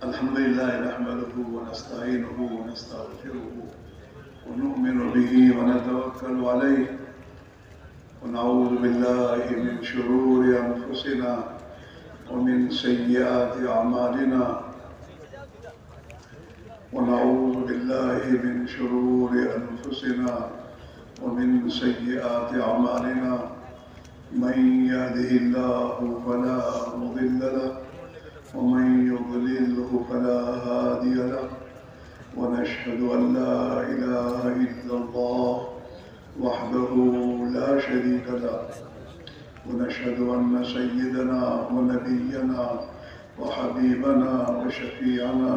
الحمد لله نحمده ونستعينه ونستغفره ونؤمن به ونتوكل عليه ونعوذ بالله من شرور أنفسنا ومن سيئات أعمالنا ونعوذ بالله من شرور أنفسنا ومن سيئات أعمالنا من يهده الله فلا مضل له ومن يضلله فلا هادي له ونشهد أن لا إله إلا الله وحده لا شريك له ونشهد أن سيدنا ونبينا وحبيبنا وشفيعنا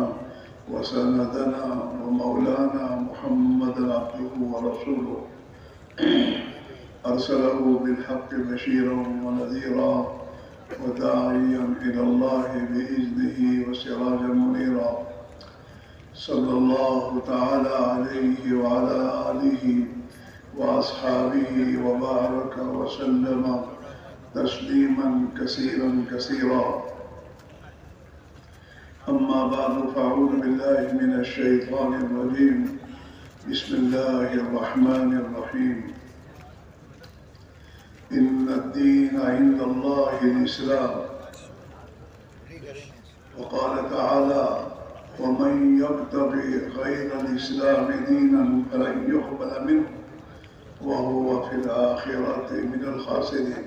وسندنا ومولانا محمد عبده ورسوله أرسله بالحق بشيرا ونذيرا وداعيا إلى الله بإذنه وسراجا منيرا صلى الله تعالى عليه وعلى آله وأصحابه وبارك وسلم تسليما كثيرا كثيرا. أما بعد فأعوذ بالله من الشيطان الرجيم. بسم الله الرحمن الرحيم. إن الدين عند الله الإسلام. وقال تعالى ومن يبتغي غير الإسلام دينا فلن يقبل منه وهو في الآخرة من الخاسرين.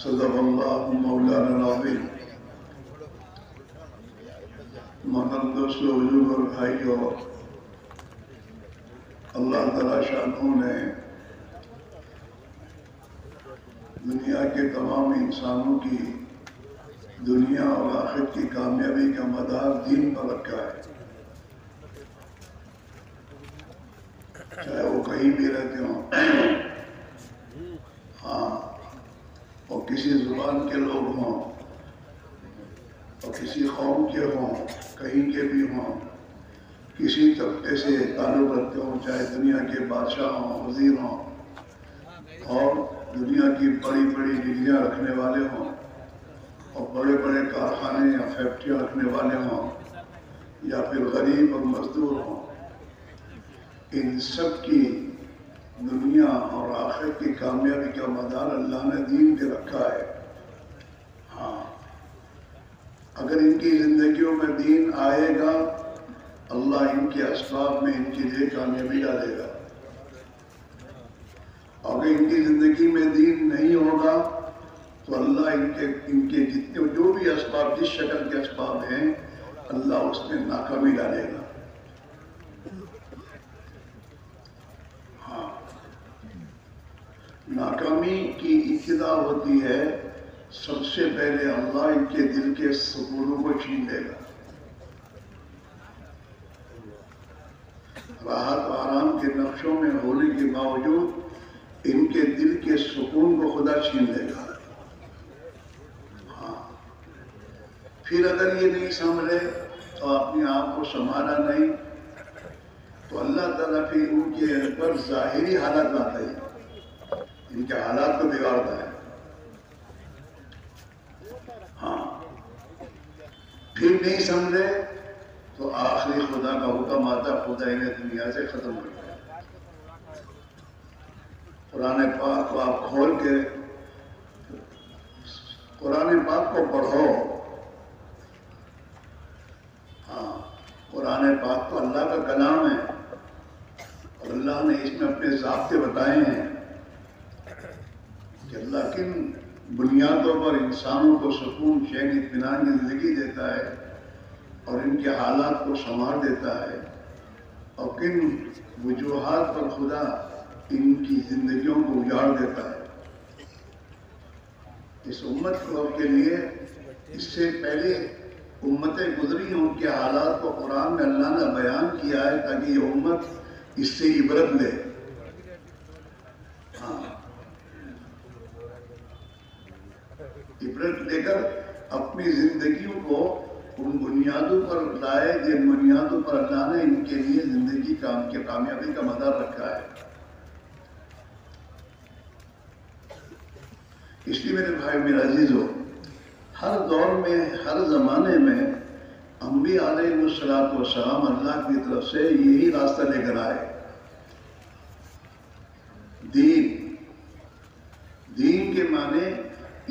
صدق الله مولانا العظيم. محترم دوستو، بزرگ اور بھائیو، اللہ تعالیٰ شانہ نے دنیا کے تمام انسانوں کی دنیا اور آخرت کی کامیابی کا مدار دین پر رکھا ہے. چاہے وہ کہیں بھی رہتے ہوں، ہاں، اور کسی زبان کے لوگ ہوں اور کسی قوم کے ہوں، کہیں کے بھی ہوں، کسی طبقے سے تعلق رکھتے ہوں، چاہے دنیا کے بادشاہ ہوں، وزیر ہوں، اور دنیا کی بڑی بڑی ڈگریاں رکھنے والے ہوں، اور بڑے بڑے کارخانے یا فیکٹریاں رکھنے والے ہوں، یا پھر غریب اور مزدور ہوں، ان سب کی دنیا اور آخرت کی کامیابی کا مدار اللہ نے دین پہ رکھا ہے. ہاں، اگر ان کی زندگیوں میں دین آئے گا، اللہ ان کے اسباب میں ان کے لیے کامیابی ڈالے گا. اگر ان کی زندگی میں دین نہیں ہوگا تو اللہ ان کے جتنے جو بھی اسباب، جس شکل کے اسباب ہیں، اللہ اس میں ناکامی ڈالے گا. ہاں، ناکامی کی ابتدا ہوتی ہے، سب سے پہلے اللہ ان کے دل کے سکونوں کو چھین لے گا. راحت و آرام کے نقشوں میں ہونے کے باوجود ان کے دل کے سکون کو خدا چھین لے گا. ہاں، پھر اگر یہ نہیں سنبھلے تو اپنے آپ کو سنبھالا نہیں تو اللہ تعالیٰ پھر ان کے پر ظاہری حالت لاتا ہے، ان کے حالات کو بگاڑتا ہے. ہاں، پھر نہیں سمجھے تو آخری خدا کا حکم آتا، خدا انہیں دنیا سے ختم کر دیا. قرآن پاک کو آپ کھول کے قرآن پاک کو پڑھو. ہاں، قرآن پاک تو اللہ کا کلام ہے اور اللہ نے اس میں اپنے ضابطے بتائے ہیں کہ اللہ کن بنیادوں پر انسانوں کو سکون، چین، اطمینان کی زندگی دیتا ہے اور ان کے حالات کو سنوار دیتا ہے، اور کن وجوہات پر خدا ان کی زندگیوں کو اجاڑ دیتا ہے. اس امت کو کے لیے اس سے پہلے امتیں گزری ہیں، ان کے حالات کو قرآن میں اللہ نے بیان کیا ہے تاکہ یہ امت اس سے عبرت لے. ہاں، عبرت لے کر اپنی زندگیوں کو ان بنیادوں پر لائے جن بنیادوں پر اللہ نے ان کے لیے زندگی کی کامیابی کا مدار رکھا ہے. اس لیے میرے بھائی میرے عزیزو، ہر دور میں ہر زمانے میں انبیاء علیہ السلام اللہ کی طرف سے یہی راستہ لے کر آئے. دین کے معنی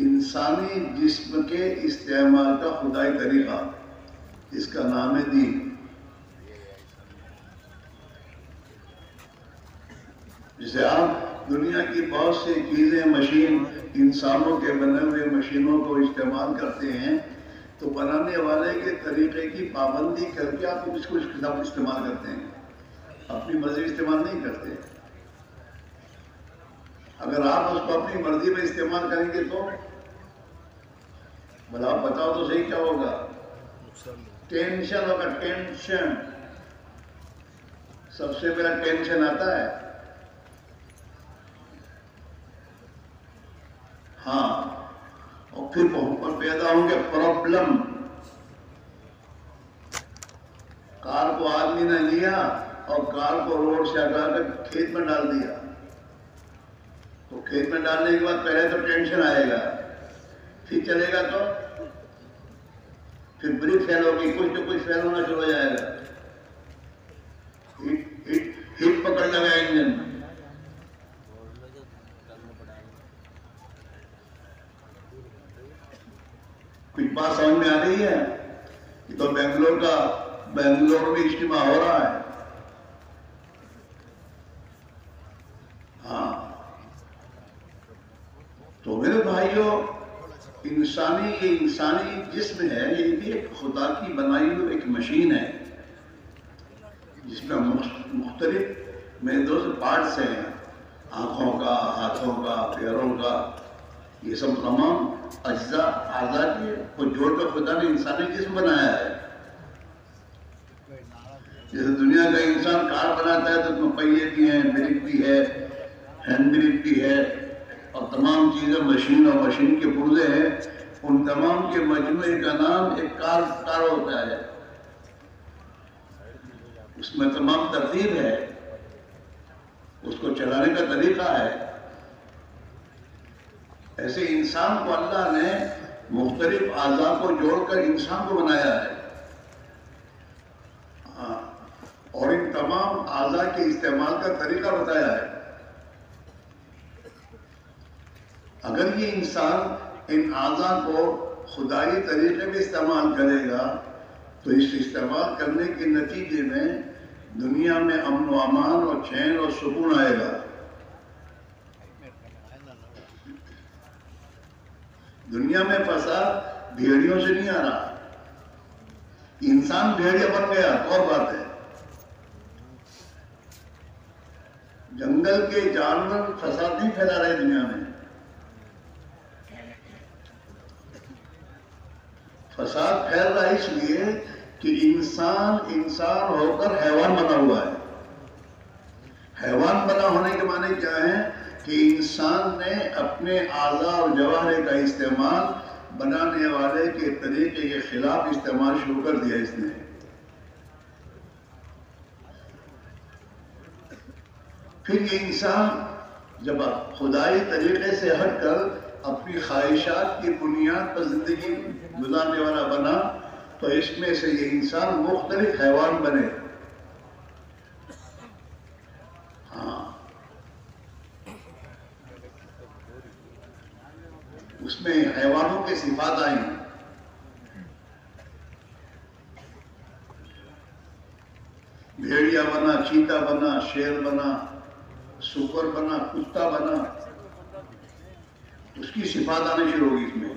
انسانی جسم کے استعمال کا خدائی طریقہ، اس کا نام ہے دین. جسے آپ دنیا کی بہت سی چیزیں، مشین، انسانوں کے بنے ہوئے مشینوں کو استعمال کرتے ہیں، تو بنانے والے کے طریقے کی پابندی کر کے آپ اس کو استعمال کرتے ہیں، اپنی مرضی استعمال نہیں کرتے. اگر آپ اس کو اپنی مرضی میں استعمال کریں گے تو بھلا آپ بتاؤ تو صحیح کیا ہوگا؟ ٹینشن ہوگا. ٹینشن سب سے پہلا ٹینشن آتا ہے. ہاں، اور پھر پیدا ہوں گے پرابلم. کار کو آدمی نے لیا اور کار کو روڈ سے ہٹا کر کھیت میں ڈال دیا، تو کھیت میں ڈالنے کے بعد پہلے تو ٹینشن آئے گا، پھر چلے گا تو پھر بریک فیل ہوگی، کچھ تو کچھ فیل ہونا شروع ہو جائے گا، ہٹ پکڑ لگا انجن. کچھ بات سمجھ میں آ رہی ہے؟ یہ تو بنگلور میں اجتماع ہو رہا ہے. ہاں، تو میرے بھائیوں، یہ انسانی جسم ہے، یہ بھی ایک خدا کی بنائی ہوئی ایک مشین ہے، جس میں مختلف میرے دوست پارٹس ہیں، آنکھوں کا، ہاتھوں کا، پیروں کا، یہ سب تمام اجزاء اعضاء کو جوڑ کر خدا نے انسانی جسم بنایا ہے. جیسے دنیا کا انسان کار بناتا ہے تو اس میں پہیے بھی ہیں، بریک بھی ہے، ہینڈ بریک بھی ہے، اور تمام چیزیں مشین اور مشین کے پرزے ہیں. ان تمام کے مجموعے کا نام ایک کار ہوتا ہے. اس میں تمام ترتیب ہے، اس کو چلانے کا طریقہ ہے. ایسے انسان کو اللہ نے مختلف اعضاء کو جوڑ کر انسان کو بنایا ہے، اور ان تمام اعضاء کے استعمال کا طریقہ بتایا ہے. اگر یہ انسان ان اعضاء کو خدائی طریقے میں استعمال کرے گا تو اس استعمال کرنے کے نتیجے میں دنیا میں امن و امان اور چین اور سکون آئے گا. دنیا میں فساد بھیڑیوں سے نہیں آ رہا، انسان بھیڑیا بن گیا اور بات ہے. جنگل کے جانور فساد نہیں پھیلا رہے دنیا میں، فساد پھیل رہا ہے اس لیے کہ انسان ہو کر حیوان بنا ہوا ہے. حیوان بنا ہونے کے معنی کیا ہے؟ کہ انسان نے اپنے اعضاء اور جواہر کا استعمال بنانے والے کے طریقے کے خلاف استعمال شروع کر دیا اس نے. پھر یہ انسان جب خدائی طریقے سے ہٹ کر اپنی خواہشات کی بنیاد پر زندگی گزارنے والا بنا تو اس میں سے یہ انسان مختلف حیوان بنے. اس میں حیوانوں کے صفات آئیں. بھیڑیا بنا، چیتا بنا، شیر بنا، سور بنا، کتا بنا، اس کی صفات آنے شروع ہوگی. اس میں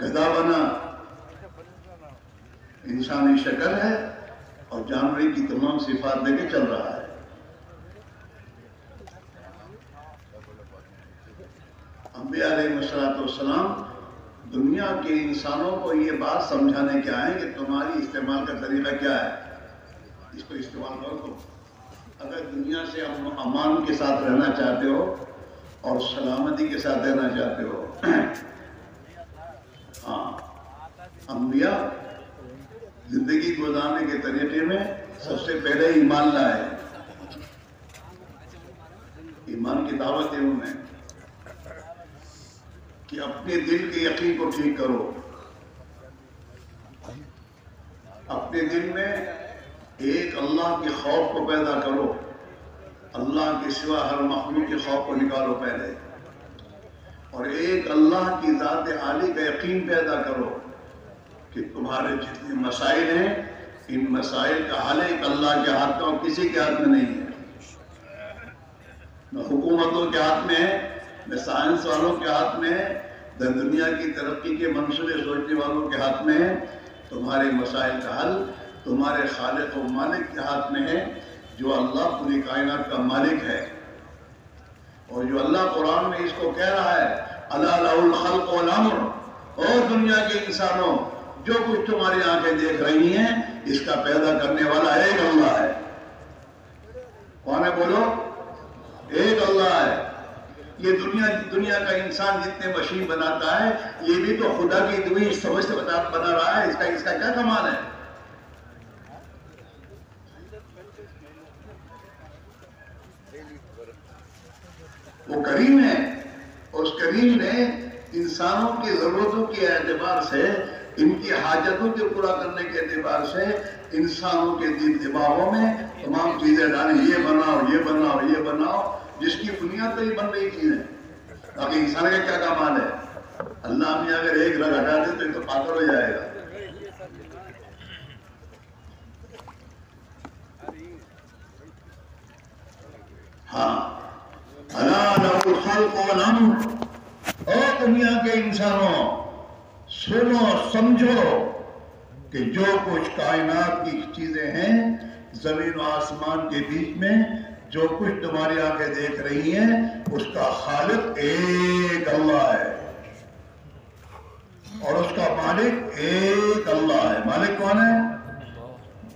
گدھا بنا، انسانی شکل ہے اور جانوری کی تمام صفات لے کے چل رہا ہے. انبیاء علیہ السلام دنیا کے انسانوں کو یہ بات سمجھانے کے آئے کہ تمہاری استعمال کا طریقہ کیا ہے، اس کو استعمال کرو. تو اگر دنیا سے امان کے ساتھ رہنا چاہتے ہو اور سلامتی کے ساتھ رہنا چاہتے ہو، انبیاء زندگی گزارنے کے طریقے میں سب سے پہلے ایمان لائے. ایمان کی دعوت ہے انہیں کہ اپنے دل کے یقین کو ٹھیک کرو، اپنے دل میں ایک اللہ کے خوف کو پیدا کرو، اللہ کے سوا ہر مخلوق کے خوف کو نکالو پہلے، اور ایک اللہ کی ذات عالی کا یقین پیدا کرو کہ تمہارے جتنے مسائل ہیں ان مسائل کا حل ایک اللہ کے ہاتھ میں اور کسی کے ہاتھ میں نہیں ہے، نہ حکومتوں کے ہاتھ میں ہے، نہ سائنس والوں کے ہاتھ میں ہے، نہ دنیا کی ترقی کے منصوبے سوچنے والوں کے ہاتھ میں ہے۔ تمہارے مسائل کا حل تمہارے خالق و مالک کے ہاتھ میں ہے، جو اللہ پوری کائنات کا مالک ہے، اور جو اللہ قرآن میں اس کو کہہ رہا ہے الا لہ الخلق والامر، اور دنیا کے انسانوں جو کچھ تمہاری آنکھیں دیکھ رہی ہیں اس کا پیدا کرنے والا ایک اللہ ہے۔ کون ہے بولو؟ ایک اللہ ہے۔ یہ دنیا کا انسان جتنے مشین بناتا ہے یہ بھی تو خدا کی دوئی سمجھ سے بنا رہا ہے، اس کا کیا کمال ہے؟ وہ کریم ہے، اور اس کریم نے انسانوں کی ضرورتوں کے اعتبار سے، ان کی حاجتوں کے پورا کرنے کے اعتبار سے انسانوں کے دماغوں میں تمام چیزیں ڈالیں، یہ بناؤ یہ بناؤ یہ بناؤ، جس کی بنیاد تو یہ بن رہی چیزیں۔ باقی انسان کا کیا کمال ہے؟ اللہ نے اگر ایک رگ ہٹا دے تو یہ تو پاگل ہو جائے گا۔ ہاں، الا لہ الخلق والامر، اور دنیا کے انسانوں سنو سمجھو کہ جو کچھ کائنات کی چیزیں ہیں زمین و آسمان کے بیچ میں، جو کچھ تمہاری آنکھیں دیکھ رہی ہیں اس کا خالق ایک اللہ ہے، اور اس کا مالک ایک اللہ ہے۔ مالک کون ہے؟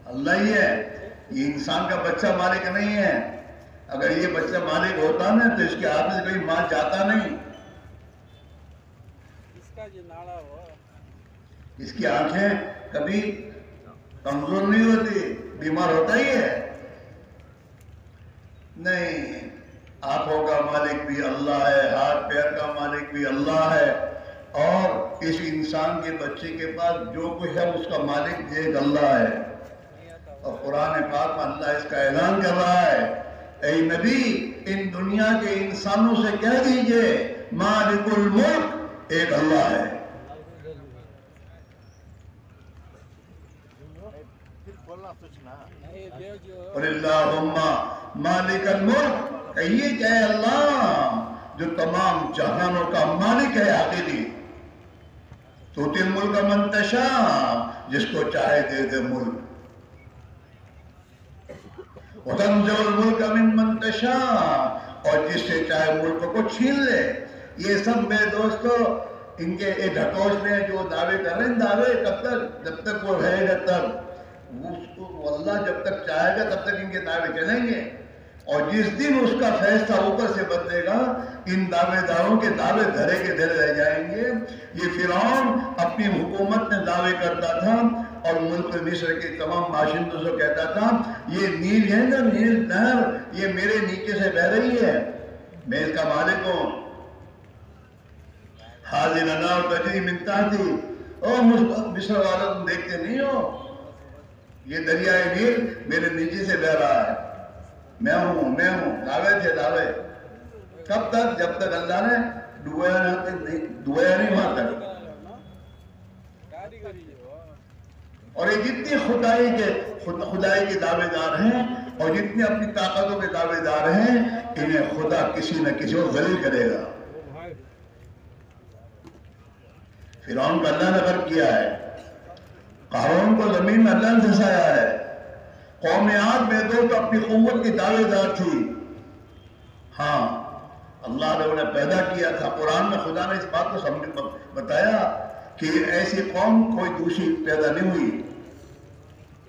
اللہ ہی ہے۔ یہ انسان کا بچہ مالک نہیں ہے۔ اگر یہ بچہ مالک ہوتا نا تو اس کے ہاتھ میں کوئی مال جاتا نہیں۔ اس کی آنکھیں کبھی کمزور نہیں ہوتی، بیمار ہوتا ہی ہے نہیں۔ آنکھوں کا مالک بھی اللہ ہے، ہاتھ پیر کا مالک بھی اللہ ہے، اور اس انسان کے بچے کے پاس جو کچھ ہے اس کا مالک ایک اللہ ہے۔ اور قرآن پاک میں اللہ اس کا اعلان کر رہا ہے، اے نبی ان دنیا کے انسانوں سے کہہ دیجئے مالک الملک ایک اللہ ہے۔ اور اللہم مالک الملک، کہیے کہ اے اللہ جو تمام جہانوں کا مالک ہے حقیقی، تؤتی الملک من تشاء، جس کو چاہے دے دے ملک، وتنزع الملک ممن تشاء، اور جس سے چاہے ملک کو چھین لے۔ یہ سب میرے دوستو ان کے ڈھکوسلے جو دعوے کر رہے ہیں، دعوے کب تک؟ جب تک وہ رہے گا تب، وہ اللہ جب تک چاہے گا تب تک ان کے دعوے چلیں گے، اور جس دن اس کا فیصلہ اوپر سے بدلے گا ان دعوے داروں کے دعوے دھرے کے دھرے رہ جائیں گے۔ یہ فرعون اپنی حکومت میں دعوے کرتا تھا اور ملک مصر کے تمام باشندوں سے کہتا تھا یہ نیل ہے نا، نیل نہر یہ میرے نیچے سے بہ رہی ہے، میں اس کا مالک ہوں۔ حاضر الانہار تجری من تحتی، او مصر والا تم دیکھتے نہیں ہو یہ دریائے نیل میرے نیچے سے بہ رہا ہے، میں ہوں۔ دعوے تھے دعوے، کب تک؟ جب تک اللہ نے ڈوبایا نہیں وہاں تک۔ اور یہ جتنی خدائی کے دعوے دار ہیں اور جتنے اپنی طاقتوں کے دعوے دار ہیں انہیں خدا کسی نہ کسی کو ذلیل کرے گا۔ فرعون کو اللہ نے غرق کیا ہے، قارون کو زمین میں اللہ نے دھسایا ہے، قوم عاد میں تو اپنی قوت کی دعوے دار تھی۔ ہاں اللہ نے انہیں پیدا کیا تھا، قرآن میں خدا نے اس بات کو بتایا کہ ایسی قوم کوئی دوسری پیدا نہیں ہوئی،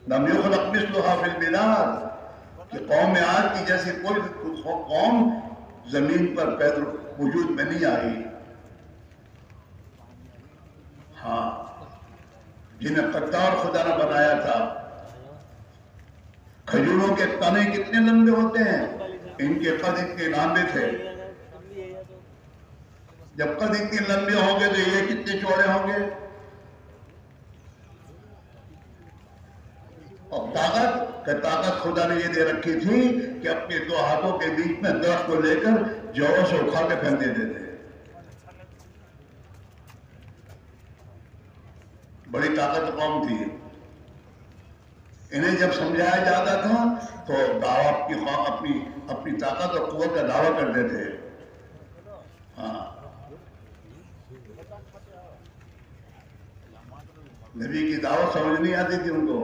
لم یخلق مثلھا فی البلاد، کہ قوم عاد کی جیسی کوئی قوم زمین پر وجود میں نہیں آئی۔ ہاں جنہیں قدار خدا نے بنایا تھا۔ کھجوروں کے تنے کتنے لمبے ہوتے ہیں، ان کے قد اتنے لمبے تھے، جب قد اتنے لمبے ہوں گے تو یہ کتنے چوڑے ہوں گے؟ اور طاقت خدا نے یہ دے رکھی تھی کہ اپنے دو ہاتھوں کے بیچ میں درخت کو لے کر جوڑوں سے اکھاڑ کے پھینک دیتے تھے. بڑی طاقت قوم تھی. انہیں جب سمجھایا جاتا تھا تو اپنی طاقت اور قوت کا دعویٰ کرتے تھے. ہاں، نبی کی دعوت سمجھ نہیں آتی تھی ان کو.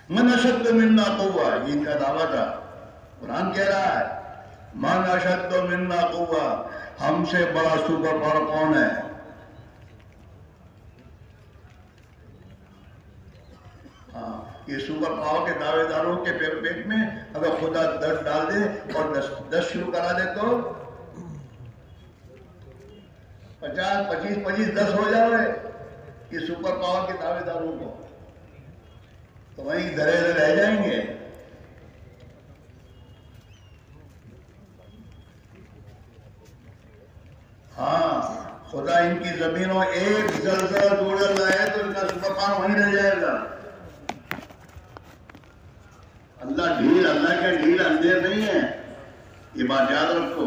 من اشد منا قوہ، یہ ان کا دعویٰ تھا. قرآن کہہ رہا ہے من اشد منا قوہ، ہم سے بڑا سپر پاور کون ہے؟ یہ سپر پاور کے دعوے داروں کے پیٹ میں اگر خدا 10 ڈال دے اور 10 شروع کرا دے تو 50 25 10 ہو جائے یہ سپر پاور کے دعوے داروں کو، تو وہیں دھرے رہ جائیں گے. ہاں، خدا ان کی زمینوں ایک زلزلہ دوڑ لائے تو ان کا سپر پاور وہیں رہ جائے گا. اللہ کا ڈھیل اندھیر نہیں ہے، یہ بات یاد رکھو.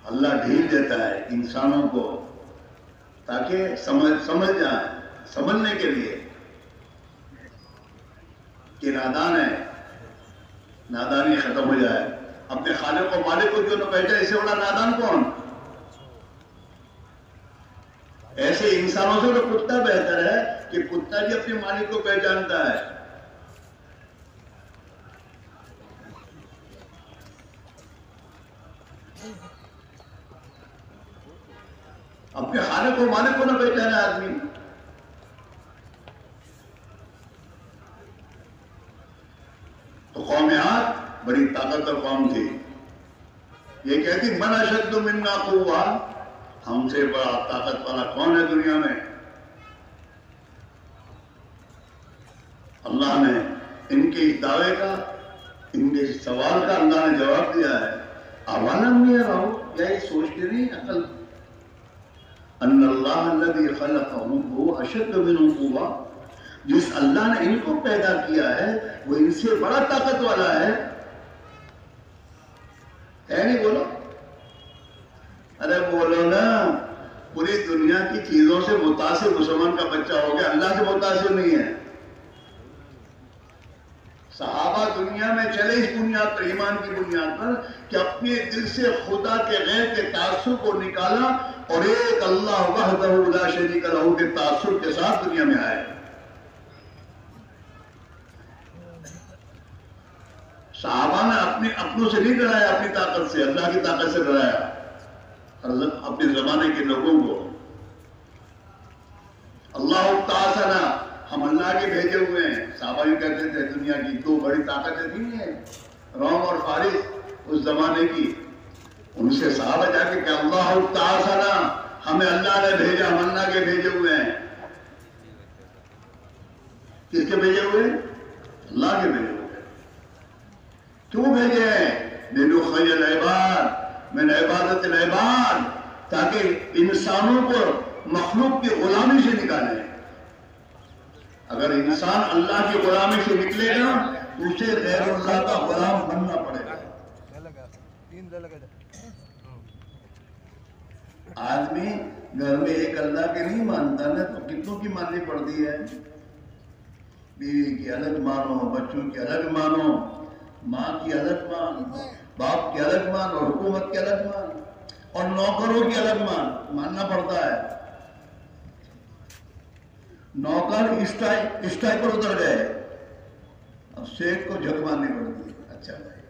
اللہ ڈھیل دیتا ہے انسانوں کو تاکہ سمجھ جائیں، سمجھنے کے لیے کہ نادان ہے، نادانی ختم ہو جائے. اپنے خالق و مالک کو جو نہ پہچانے اس سے بڑا نادان کون؟ ایسے انسانوں سے تو کتا بہتر ہے کہ کتا بھی اپنے مالک کو پہچانتا ہے. اپنے خالق و مالک کو نہ پہچانا آدمی. تو قوم عاد بڑی طاقتور قوم تھی. یہ کہتی من اشد منا قوہ، ہم سے بڑا طاقت والا کون ہے دنیا میں؟ اللہ نے ان کے اس دعوے کا، ان کے اس سوال کا اللہ نے جواب دیا ہے. اولم یروا، کیا یہ سوچتے نہیں عقل؟ ان اللہ الذی خلقهم هو اشد منهم قوہ، جس اللہ نے ان کو پیدا کیا ہے وہ ان سے بڑا طاقت والا ہے. نہیں بولو؟ ارے بولو نا. پوری دنیا کی چیزوں سے متاثر مسلمان کا بچہ ہو گیا، اللہ سے متاثر نہیں ہے. صحابہ دنیا میں چلے اس بنیاد پر، ایمان کی بنیاد پر، کہ اپنے دل سے خدا کے غیر کے تعصب کو نکالا اور ایک اللہ وحدہ لا شریک لہ کے تعصب کے ساتھ دنیا میں آئے. صحابہ نے اپنے اپنوں سے نہیں ڈرایا، اپنی طاقت سے، اللہ کی طاقت سے ڈرایا اپنے زمانے کے لوگوں کو. اللہ تعالی، ہم اللہ کے بھیجے ہوئے ہیں. صحابہ یہ کہتے تھے دنیا کی 2 بڑی طاقتیں تھیں، روم اور فارس اس زمانے کی. ان سے صحابہ جا کے کہ اللہ تعالی، ہمیں اللہ نے بھیجا، ہم اللہ کے بھیجے ہوئے ہیں. کس کے بھیجے ہوئے؟ اللہ کے بھیجے ہوئے. کیوں بھیجے ہیں؟ لنخرج العباد من عبادت العباد، تاکہ انسانوں کو مخلوق کی غلامی سے نکالیں. اگر انسان اللہ کی غلامی سے نکلے گا تو اسے غیر اللہ کا غلام بننا پڑے گا. آدمی گھر میں ایک اللہ کے نہیں مانتا نا تو کتنوں کی ماننی پڑتی ہے. بیوی کی الگ مانو، بچوں کی الگ مانو، ماں کی الگ مان، باپ کی الگ مان، اور حکومت کی الگ مان، اور نوکروں کی الگ ماننا پڑتا ہے. نوکر اسٹائی پر اتر گئے، اب شیخ کو جھک مارنی پڑتی ہے. اچھا بھائی،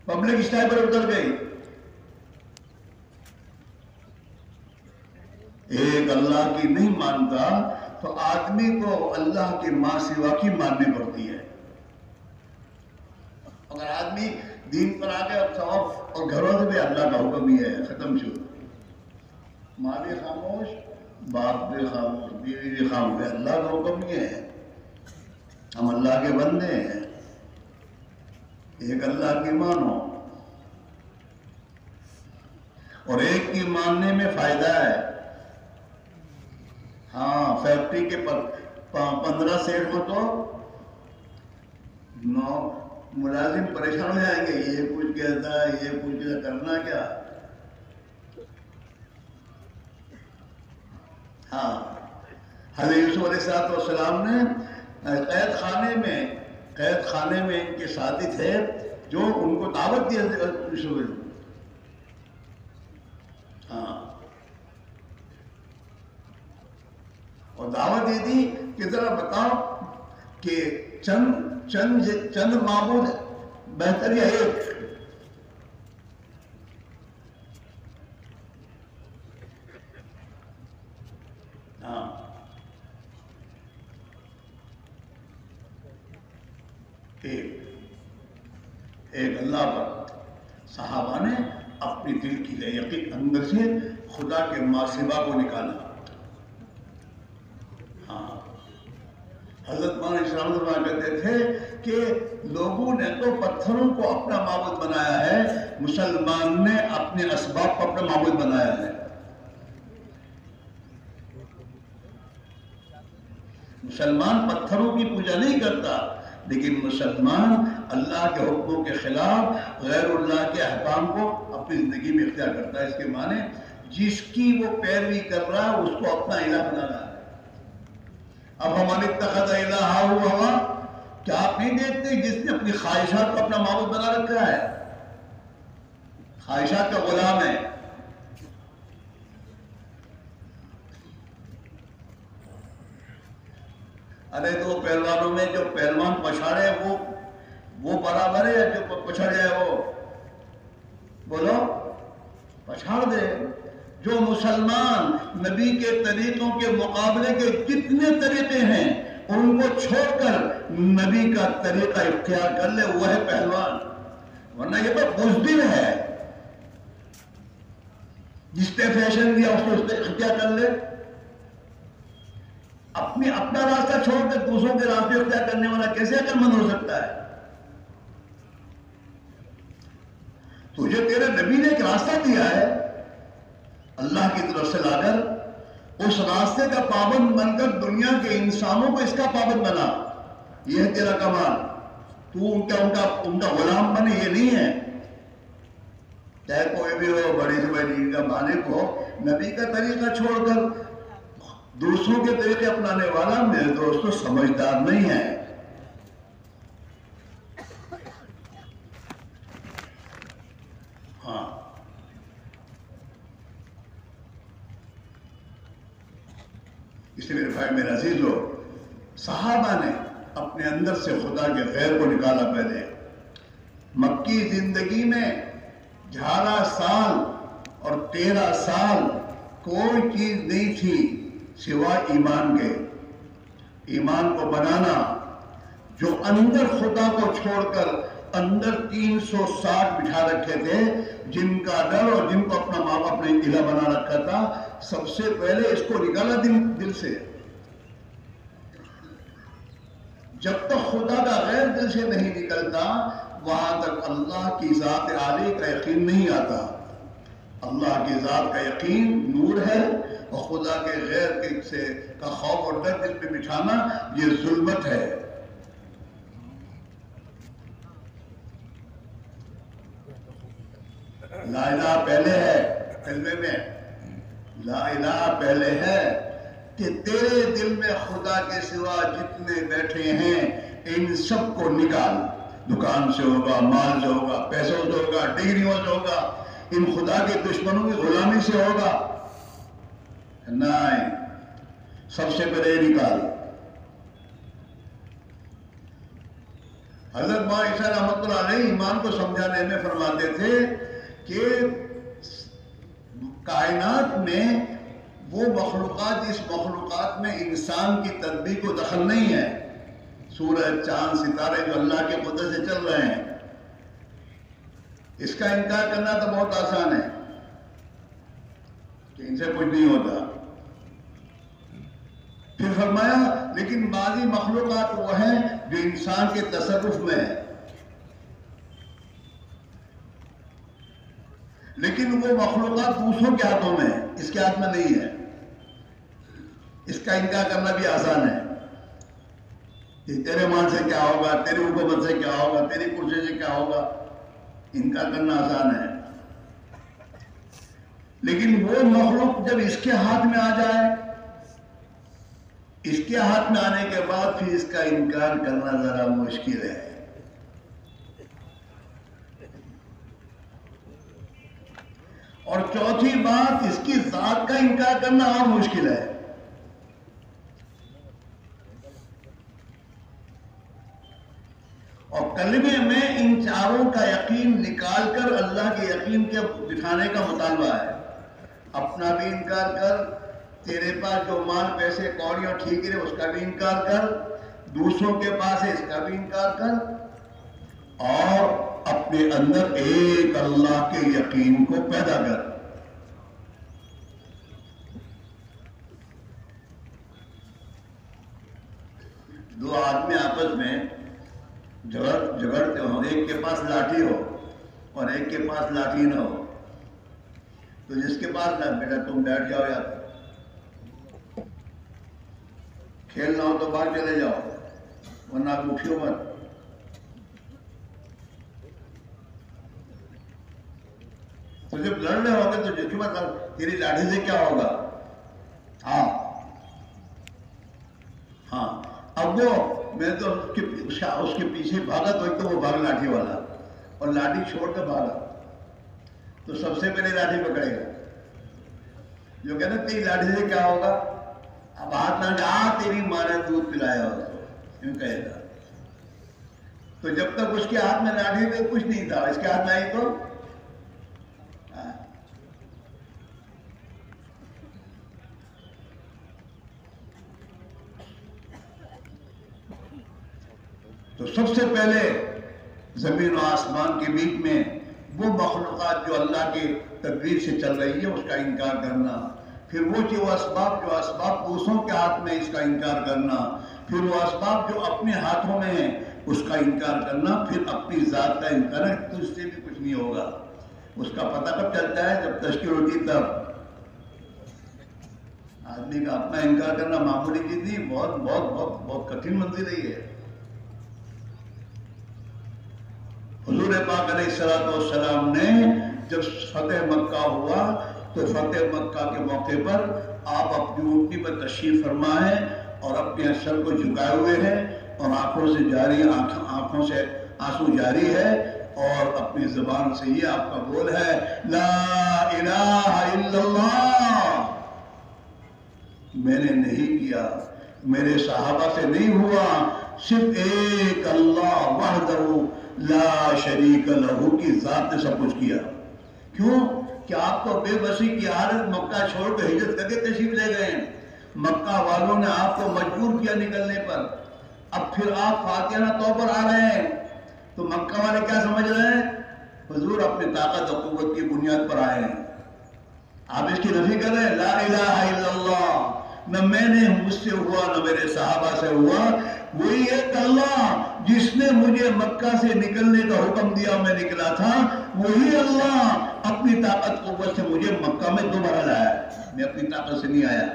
پبلک اسٹائی پر اتر گئی. ایک اللہ کی نہیں مانتا تو آدمی کو اللہ کے ماں سوا کی ماننی پڑتی ہے. اگر آدمی دین پر آ گیا اور گھروں سے بھی اللہ کا حکم ہی ہے، ختم شو. ماں بھی خاموش باپ بھی خاموش، بیوی بھی خاموش. اللہ کا حکم یہ ہے، ہم اللہ کے بندے ہیں، ایک اللہ کی مانو، اور ایک کی ماننے میں فائدہ ہے. ہاں فیکٹری کے 15 سیٹ کو تو 9 ملازم پریشان ہو جائیں گے، یہ کچھ کہتا ہے، یہ کچھ کہتا، کرنا کیا. ہاں حضرت یوسف علیہ السلام نے قید خانے میں ان کے ساتھی تھے جو ان کو دعوت دی. یوسف ہاں اور دعوت دی تھی کہ ذرا بتاؤ کہ چند معبود بہتر یا ایک. ہاں ایک اللہ پر. صحابہ نے اپنی دل کی یقین اندر سے خدا کے ماسبہ کو نکالا. ہاں حضرت مولانا اسلام اللہ کہتے تھے کہ لوگوں نے تو پتھروں کو اپنا معبود بنایا ہے، مسلمان نے اپنے اسباب کو اپنا معبود بنایا ہے. مسلمان پتھروں کی پوجا نہیں کرتا، لیکن مسلمان اللہ کے حکموں کے خلاف غیر اللہ کے احکام کو اپنی زندگی میں اختیار کرتا ہے. اس کے معنی جس کی وہ پیروی کر رہا ہے اس کو اپنا الہ بنا رہا ہے. اب ہمارے اتخذ الہہ ہوا، کیا آپ نہیں دیکھتے جس نے اپنی خواہشات کو اپنا معبود بنا رکھا ہے، خواہشات کا غلام ہے. ارے تو پہلوانوں میں جو پہلوان پچھاڑے وہ برابر ہے، جو پچھڑ جائے وہ بولو پچھاڑ دے. جو مسلمان نبی کے طریقوں کے مقابلے کے جتنے طریقے ہیں ان کو چھوڑ کر نبی کا طریقہ اختیار کر لے وہ ہے پہلوان. ورنہ یہ تو بزدل ہے، جس نے فیشن دیا اس کو اختیار کر لے. اپنا راستہ چھوڑ کر دوسروں کے راستے اختیار کرنے والا کیسے عقل مند ہو سکتا ہے؟ تجھے تیرے نبی نے ایک راستہ دیا ہے اللہ کی طرف سے لا کر، اس راستے کا پابند بن کر دنیا کے انسانوں کو اس کا پابند بنا. یہ ہے تیرا کمال. تو ان کا غلام بنے، یہ نہیں ہے. چاہے کوئی بھی ہو، بڑی سے بڑی دین کا مالک ہو، نبی کا طریقہ چھوڑ کر دوسروں کے طریقے اپنانے والا میرے دوستو سمجھدار نہیں ہے. ہاں اس لیے میرے بھائی میرے عزیز ہو، صحابہ نے اپنے اندر سے خدا کے غیر کو نکالا. پہلے مکی زندگی میں 11 سال اور 13 سال کوئی چیز نہیں تھی سوائے ایمان کے. ایمان کو بنانا، جو اندر خدا کو چھوڑ کر اندر 360 بٹھا رکھے تھے، جن کا ڈر اور جن کو اپنا ماں باپ نے الہ بنا رکھا تھا، سب سے پہلے اس کو نکالا دل سے. جب تک خدا کا غیر دل سے نہیں نکلتا وہاں تک اللہ کی ذات عالی کا یقین نہیں آتا. اللہ کی ذات کا یقین نور ہے، اور خدا کے غیر کا خوف اور ڈر دل پہ بٹھانا یہ ظلمت ہے. لا الہ پہلے ہے، کلمے میں لا الہ پہلے ہے کہ تیرے دل میں خدا کے سوا جتنے بیٹھے ہیں ان سب کو نکال. دکان سے ہوگا، مال سے ہوگا، پیسوں سے ہوگا، ڈگریوں سے ہوگا، ان خدا کے دشمنوں کی غلامی سے ہوگا. نہیں، سب سے پہلے نکال. حضرت مولانا عیسیٰ رحمۃ اللہ علیہ ایمان کو سمجھانے میں فرماتے تھے کہ کائنات میں وہ مخلوقات جس مخلوقات میں انسان کی تدبیر کو دخل نہیں ہے، سورج، چاند، ستارے جو اللہ کے قدرت سے چل رہے ہیں، اس کا انکار کرنا تو بہت آسان ہے کہ ان سے کچھ نہیں ہوتا. فرمایا لیکن بعضی مخلوقات وہ ہیں جو انسان کے تصرف میں ہیں، لیکن وہ مخلوقات دوسروں کے ہاتھوں میں ہیں، اس کے ہاتھ میں نہیں ہے۔ اس کا انکار کرنا بھی آسان ہے کہ تیرے مال سے کیا ہوگا، تیری حکومت سے کیا ہوگا، تیری کرسی سے کیا ہوگا، انکار کرنا آسان ہے۔ لیکن وہ مخلوق جب اس کے ہاتھ میں آ جائے، اس کے ہاتھ میں آنے کے بعد پھر اس کا انکار کرنا ذرا مشکل ہے۔ اور چوتھی بات، اس کی ذات کا انکار کرنا اور مشکل ہے۔ اور کلمے میں ان چاروں کا یقین نکال کر اللہ کے یقین کے دکھانے کا مطالبہ ہے۔ اپنا بھی انکار کر، تیرے پاس جو مال پیسے کوڑیاں ٹھیک ہے اس کا بھی انکار کر، دوسروں کے پاس ہے اس کا بھی انکار کر، اور اپنے اندر ایک اللہ کے یقین کو پیدا کر۔ دو آدمی آپس میں جھگڑتے ہو، ایک کے پاس لاٹھی ہو اور ایک کے پاس لاٹھی نہ ہو، تو جس کے پاس نہ، بیٹا تم بیٹھ جاؤ، یا کھیلنا ہو تو باہر چلے جاؤ ورنہ آپ اٹھیو مت۔ تو جب لڑ رہے ہوگے تو جس کے بعد تیری لاٹھی سے کیا ہوگا؟ ہاں اب وہ میں تو اس کے پیچھے بھاگا تو وہ بھاگ لاٹھی والا، اور لاٹھی چھوڑ کر بھاگا تو سب سے پہلے لاٹھی پکڑے گا۔ جو کہنا تیری لاٹھی سے کیا ہوگا؟ اب ہاتھ نہ جا، تیری ماں نے دودھ پلایا ہو تو یوں کہے گا۔ تو جب تک اس کے ہاتھ میں لاٹھی تھی کچھ نہیں تھا، اس کے ہاتھ میں آئی تو سب سے پہلے زمین و آسمان کے بیچ میں وہ مخلوقات جو اللہ کی تدبیر سے چل رہی ہے اس کا انکار کرنا، پھر وہ اسباب دوسروں کے ہاتھ میں اس کا انکار کرنا، پھر وہ اسباب جو اپنے ہاتھوں میں ہیں اس کا انکار کرنا، پھر اپنی ذات کا انکار ہے، تو اس سے بھی کچھ نہیں ہوگا۔ اس کا پتہ کب چلتا ہے؟ جب تشکیل ہوتی تب۔ آدمی کا اپنا انکار کرنا معمولی چیز نہیں، بہت بہت بہت بہت کٹھن منزل رہی ہے۔ حضور پاک علیہ السلام نے جب فتح مکہ ہوا تو فتح مکہ کے موقع پر آپ اپنی اونٹنی پر تشریف فرما ہے اور اپنے سر کو جھکائے ہوئے ہیں اور آنکھوں سے آنسو جاری ہے، اور اپنی زبان سے یہ آپ کا بول ہے، لا الہ الا اللہ۔ میں نے نہیں کیا، میرے صحابہ سے نہیں ہوا، صرف ایک اللہ وحدہ لا شریک لہو کی ذات نے سب کچھ کیا۔ کیوں؟ کہ آپ کو بے بسی کی حالت مکہ چھوڑ کے ہجرت کر کے تشریف لے گئے ہیں، مکہ والوں نے آپ کو مجبور کیا نکلنے پر، اب پھر آپ فاتحہ طور پر آ رہے ہیں تو مکہ والے کیا سمجھ رہے ہیں؟ حضور اپنی طاقت و قوت کی بنیاد پر آئے ہیں، آپ اس کی نفی کر رہے ہیں۔ لا الہ الا اللہ، نہ میں نے مجھ سے ہوا نہ میرے صحابہ سے ہوا، وہی ایک اللہ جس نے مجھے مکہ سے نکلنے کا حکم دیا میں نکلا تھا، وہی اللہ اپنی طاقت قوت سے مجھے مکہ میں دوبارہ لایا، میں اپنی طاقت سے نہیں آیا۔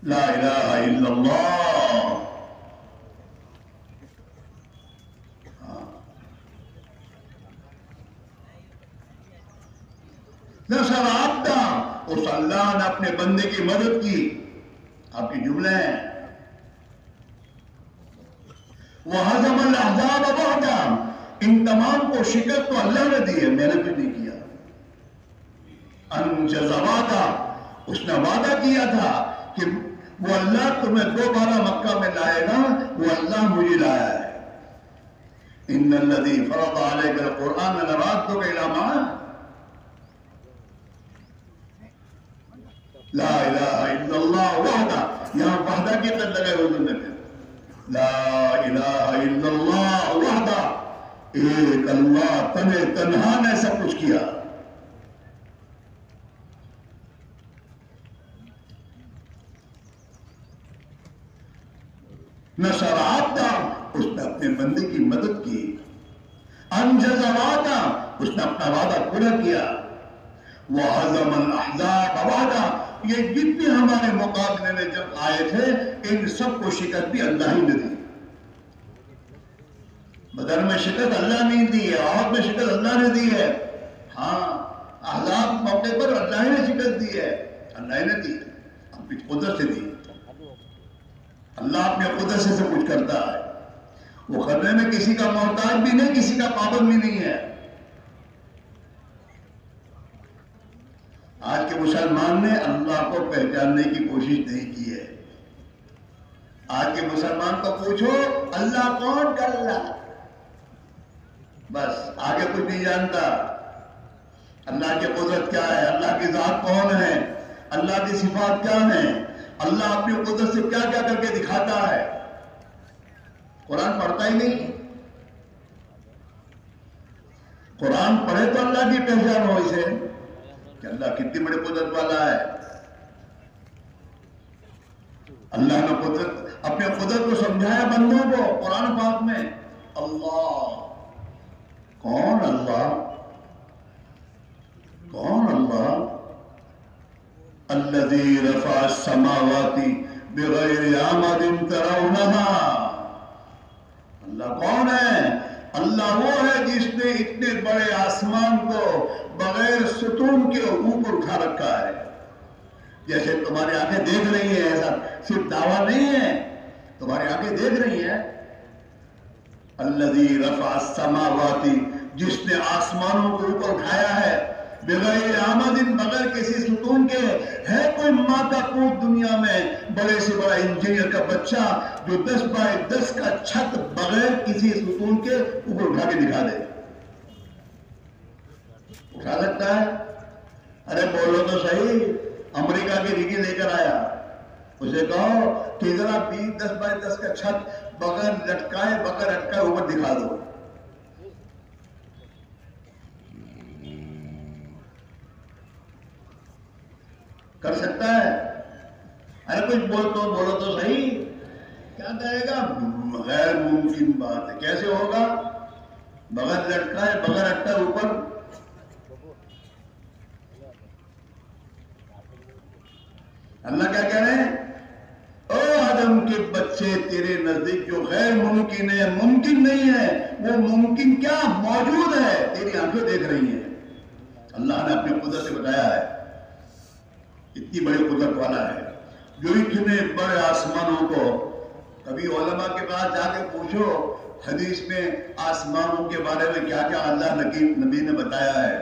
لا الہ الا اللہ۔ نصر عبدہ، اس اللہ نے اپنے بندے کی مدد کی۔ آپ کی جملے ہیں، وَهَزَمَ الْأَحْزَابَ وَحْدَهُ، ان تمام کو شکست تو اللہ نے دی ہے، میں نے بھی نہیں کیا۔ أَنْجَزَ وَعْدَهُ، اس نے وعدہ کیا تھا کہ وہ اللہ تمہیں دوبارہ مکہ میں لائے گا، وہ اللہ مجھے لایا ہے۔ إِنَّ الَّذِي فَرَضَ عَلَيْكَ الْقُرْآنَ لَرَادُّكَ إِلَىٰ مَعَادٍ۔ لا الہ الا اللہ وحدہ، یہاں وحدہ کی قد لگے حضور نے پھر، لا الہ الا اللہ وحدہ، ایک اللہ تنہا نے سب کچھ کیا۔ نصر عبدہ، اس نے اپنے بندے کی مدد کی، انجز وعدہ، اس نے اپنا وعدہ پورا کیا، وہزم الاحزاب وعدہ، یہ جتنے ہمارے مقابلے میں جب آئے تھے ان سب کو شکست بھی اللہ ہی نے دی۔ بدر میں شکست اللہ نے دی ہے، احد میں شکست اللہ نے دی ہے، ہاں احزاب موقع پر اللہ ہی نے شکست دی ہے، اللہ ہی نے دی، اپنی قدرت سے دی۔ اللہ اپنے قدرت سے سب کچھ کرتا ہے، وہ کرنے میں کسی کا محتاج بھی نہیں، کسی کا پابند بھی نہیں ہے۔ آج کے مسلمان نے اللہ کو پہچاننے کی کوشش نہیں کی ہے۔ آج کے مسلمان کو پوچھو اللہ کون کا اللہ، بس آگے کچھ نہیں جانتا۔ اللہ کی قدرت کیا ہے، اللہ کی ذات کون ہے، اللہ کی صفات کیا ہیں، اللہ اپنی قدرت سے کیا کیا کر کے دکھاتا ہے، قرآن پڑھتا ہی نہیں۔ قرآن پڑھے تو اللہ کی پہچان ہو اسے کہ اللہ کتنی بڑی قدرت والا ہے۔ اللہ نے قدرت، اپنے قدرت کو سمجھایا بندوں کو قرآن پاک میں۔ اللہ کون، اللہ کون، اللہ الذی رفع السماوات بغیر عمد ترونہا، اللہ کون ہے؟ اللہ وہ ہے جس نے اتنے بڑے آسمان کو بغیر ستون کے اوپر اٹھا رکھا ہے، جیسے تمہاری آنکھیں دیکھ رہی ہیں، ایسا صرف دعویٰ نہیں ہے، تمہاری آنکھیں دیکھ رہی ہیں۔ الذی رفع السماوات، جس نے آسمانوں کو اوپر اٹھایا ہے، بغیر عمد، بغیر کسی ستون کے۔ ہے کوئی ماں کا پوت دنیا میں بڑے سے بڑا انجینئر کا بچہ جو 10 بائی 10 کا چھت بغیر کسی ستون کے اوپر اٹھا کے دکھا دے؟ اٹھا سکتا ہے؟ ارے بولو تو صحیح، امریکہ کی ریگی لے کر آیا، اسے کہو کہ ذرا 10 بائی 10 کا چھت بغیر لٹکائے بغیر اٹکائے اوپر دکھا دو، کر سکتا ہے؟ ارے کچھ بولو تو صحیح، کیا کہے گا؟ غیر ممکن بات ہے، کیسے ہوگا؟ بغیر لٹکائے بغیر اٹکائے اوپر۔ اللہ کیا کہہ رہے ہیں؟ او آدم کے بچے، تیرے نزدیک جو غیر ممکن ہے، ممکن نہیں ہے، وہ ممکن کیا موجود ہے، تیری آنکھیں دیکھ رہی ہیں۔ اللہ نے اپنی قدرت سے بتایا ہے، اتنی بڑی قدرت والا ہے جو اتنے بڑے آسمانوں کو، کبھی علماء کے پاس جا کے پوچھو حدیث میں آسمانوں کے بارے میں کیا کیا اللہ نبی نے بتایا ہے۔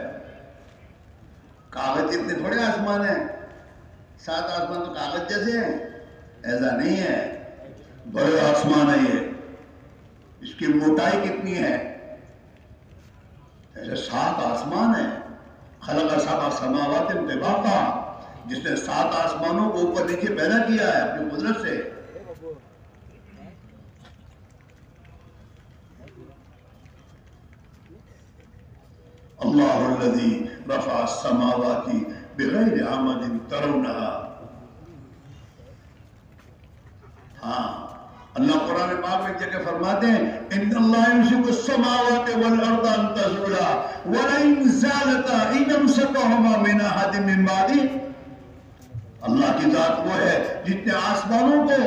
کاغذ اتنے تھوڑے آسمان ہیں، 7 آسمان تو کاغذ جیسے ہیں، ایسا نہیں ہے، بڑے آسمان ہے یہ، اس کی موٹائی کتنی ہے، ایسے 7 آسمان ہیں۔ خلق 7 سماوات طباقا، جس نے 7 آسمانوں کو اوپر نیچے پیدا کیا ہے اپنی قدرت سے۔ اللہ الذی رفع السماوات بغیر عمد ترونہا۔ ہاں اللہ قرآن پاک میں جگہ فرماتے ہیں ان اللہ یمسک السماوات والارض ان تزولا ولئن زالتا ان امسکہما من احد من بعدہ۔ اللہ کی ذات وہ ہے جس نے آسمانوں کو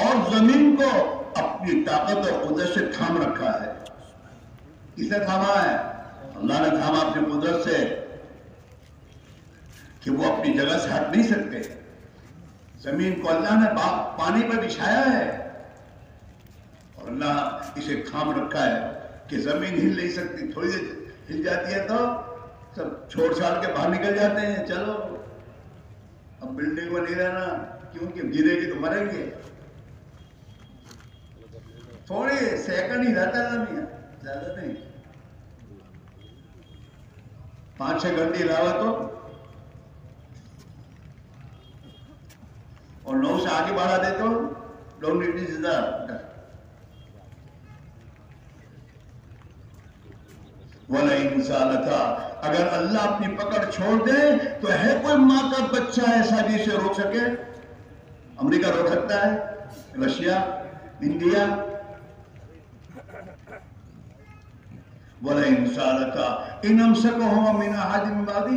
اور زمین کو اپنی طاقت اور قدرت سے تھام رکھا ہے۔ کس نے تھاما ہے؟ اللہ نے تھاما اپنی قدرت سے، کہ وہ اپنی جگہ سے ہٹ نہیں سکتے۔ زمین کو اللہ نے پانی پر بچھایا ہے اور اللہ اسے تھام رکھا ہے کہ زمین ہل نہیں سکتی، تھوڑی دیر ہل جاتی ہے تو سب چھوڑ چھاڑ کے باہر نکل جاتے ہیں، چلو اب بلڈنگ میں نہیں رہنا، کیونکہ گرے گی تو مریں گے۔ تھوڑی سیکنڈ ہی رہتا ہے زمین، زیادہ نہیں، 5-6 گھنٹے علاوہ تو، اور 9 سے آگے بڑھا دے تو لوگ اتنی زیادہ۔ وَلَئِن زَالَتَا، اگر اللہ اپنی پکڑ چھوڑ دے تو ہے کوئی ماں کا بچہ ایسا جسے روک سکے؟ امریکہ روک سکتا ہے؟ رشیا؟ انڈیا وَلَئِن سَأَلَكَ إِنْ أَمْسَكَهُمَا مِنْ أَحَدٍ مِّن بَعْدِهِ،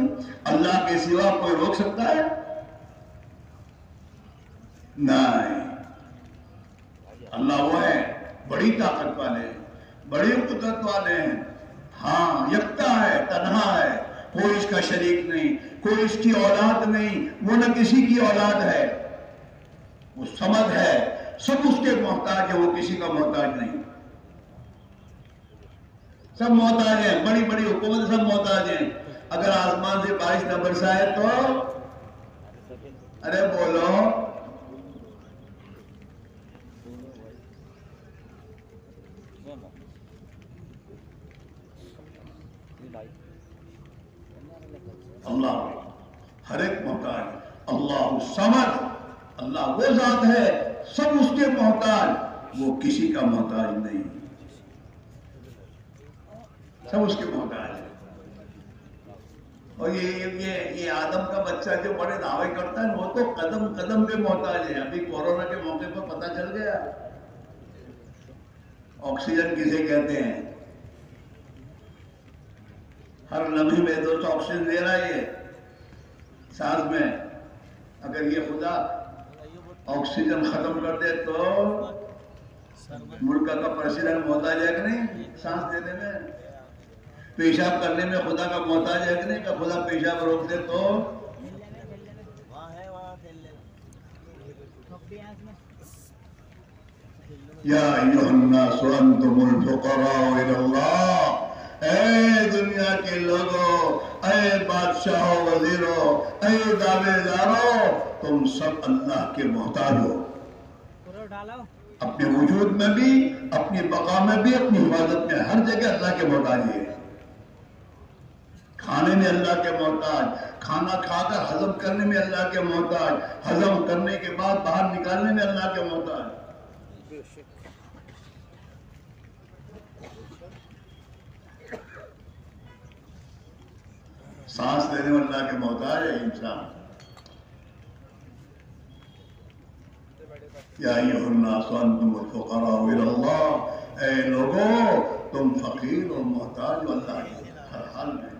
اللہ کے سوا کوئی روک سکتا ہے؟ نہیں، اللہ وہ ہے بڑی طاقت والے ہیں، بڑی قدرت والے ہیں، ہاں یکتا ہے، تنہا ہے، کوئی اس کا شریک نہیں، کوئی اس کی اولاد نہیں، وہ نہ کسی کی اولاد ہے، وہ صمد ہے، سب اس کے محتاج ہے، وہ کسی کا محتاج نہیں، سب محتاج ہیں، بڑی بڑی حکومت سب محتاج ہیں، اگر آسمان سے بارش نہ برسائے تو ارے بولو اللہ ہر ایک محتاج، اللہ الصمد، اللہ وہ ذات ہے سب اس کے محتاج، وہ کسی کا محتاج نہیں، سب اس کے محتاج ہے۔ اور یہ آدم کا بچہ جو بڑے دعوے کرتا ہے وہ تو قدم قدم پہ محتاج ہے۔ ابھی کورونا کے موقع پر پتہ چل گیا آکسیجن کسے کہتے ہیں، ہر لمحے میں 200 آکسیجن دے رہا ہے یہ سانس میں، اگر یہ خدا آکسیجن ختم کر دے تو ملک کا پریزیڈنٹ محتاج ہے کہ نہیں سانس دینے میں؟ پیشاب کرنے میں خدا کا محتاج ہے کہ نہیں کہ خدا پیشاب روک دے تو؟ یا ایھا الناس انتم الفقراء الی اللہ، اے دنیا کے لوگوں، اے بادشاہوں، وزیروں، اے دعوے داروں، تم سب اللہ کے محتاج ہو، اپنے وجود میں بھی، اپنی بقا میں بھی، اپنی حفاظت میں، ہر جگہ اللہ کے محتاج ہے۔ کھانے میں اللہ کے محتاج، کھانا کھا کر ہضم کرنے میں اللہ کے محتاج، ہضم کرنے کے بعد باہر نکالنے میں اللہ کے محتاج، سانس لینے میں اللہ کے محتاج ہے انسان۔ یا ایھا الناس انتم الفقراء الی اللہ، اے لوگوں تم فقیر اور محتاج ہو اللہ کے ہر حال میں۔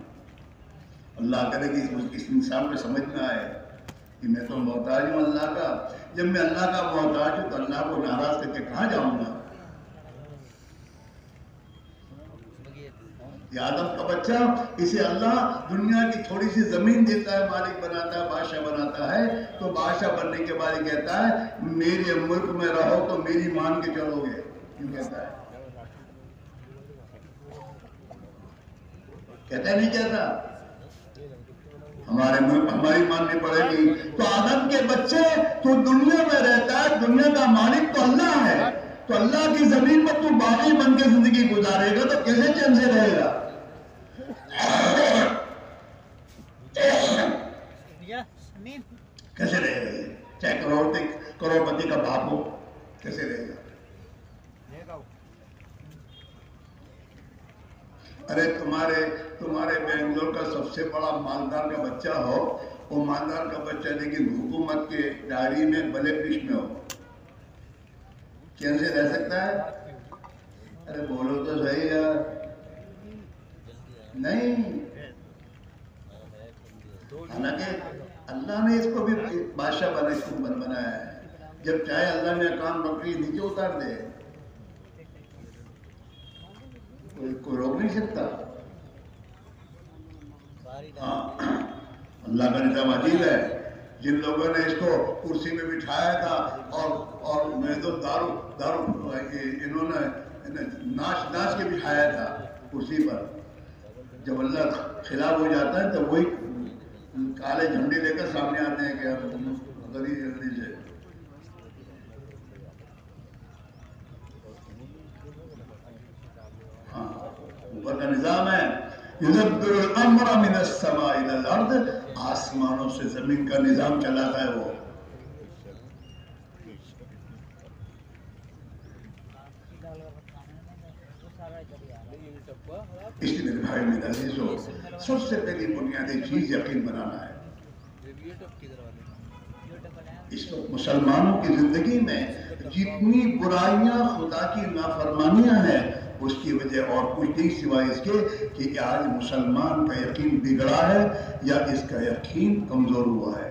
اللہ کرے کہ اس انسان کو سمجھ میں آئے کہ میں تو محتاج ہوں اللہ کا، جب میں اللہ کا محتاج ہوں تو اللہ کو ناراض کر کے کہاں جاؤں گا؟ یہ آدم کا بچہ، اسے اللہ دنیا کی تھوڑی سی زمین دیتا ہے، مالک بناتا ہے، بادشاہ بناتا ہے، تو بادشاہ بننے کے بعد کہتا ہے میرے ملک میں رہو تو میری مان کے چلو گے، کیوں کہتا ہے؟ کہتا ہے نہیں کہتا؟ ہمارے ملک ہماری ماننی پڑے گی۔ تو آدم کے بچے تو دنیا میں رہتا ہے، دنیا کا مالک تو اللہ ہے، تو اللہ کی زمین پر تو باغی بن کے زندگی گزارے گا تو کیسے چین سے رہے گا؟ کیسے رہے گا؟ چاہے کروڑپتی کا باپ ہو، کیسے رہے گا؟ ارے تمہارے بنگلور کا سب سے بڑا مالدار کا بچہ ہو، وہ مالدار کا بچہ لیکن حکومت کے ڈائری میں بلیک لسٹ میں ہو، کیسے رہ سکتا ہے؟ ارے بولو تو صحیح یار، نہیں، حالانکہ اللہ نے اس کو بھی بادشاہ بنایا ہے، جب چاہے اللہ نے کام نوکری نیچے اتار دے، کوئی روک نہیں سکتا۔ ہاں اللہ کا نظام عجیب ہے، جن لوگوں نے اس کو کرسی میں بٹھایا تھا اور میں تو دارو انہوں نے ناچ کے بٹھایا تھا کرسی پر، جب اللہ خلاف ہو جاتا ہے تو وہی کالے جھنڈے لے کر سامنے آتے ہیں کہ غریب جلدی سے۔ ہاں اوپر کا نظام ہے، یدبر الامر من السماء الى الارض، آسمانوں سے زمین کا نظام چلاتا ہے وہ۔ اس لیے میرے بھائی میرے عزیزو، سب سے پہلی بنیادی چیز یقین بنانا ہے۔ اس وقت مسلمانوں کی زندگی میں جتنی برائیاں خدا کی نافرمانیاں ہیں اس کی وجہ اور کچھ نہیں سوائے اس کے کہ آج مسلمان کا یقین بگڑا ہے یا اس کا یقین کمزور ہوا ہے،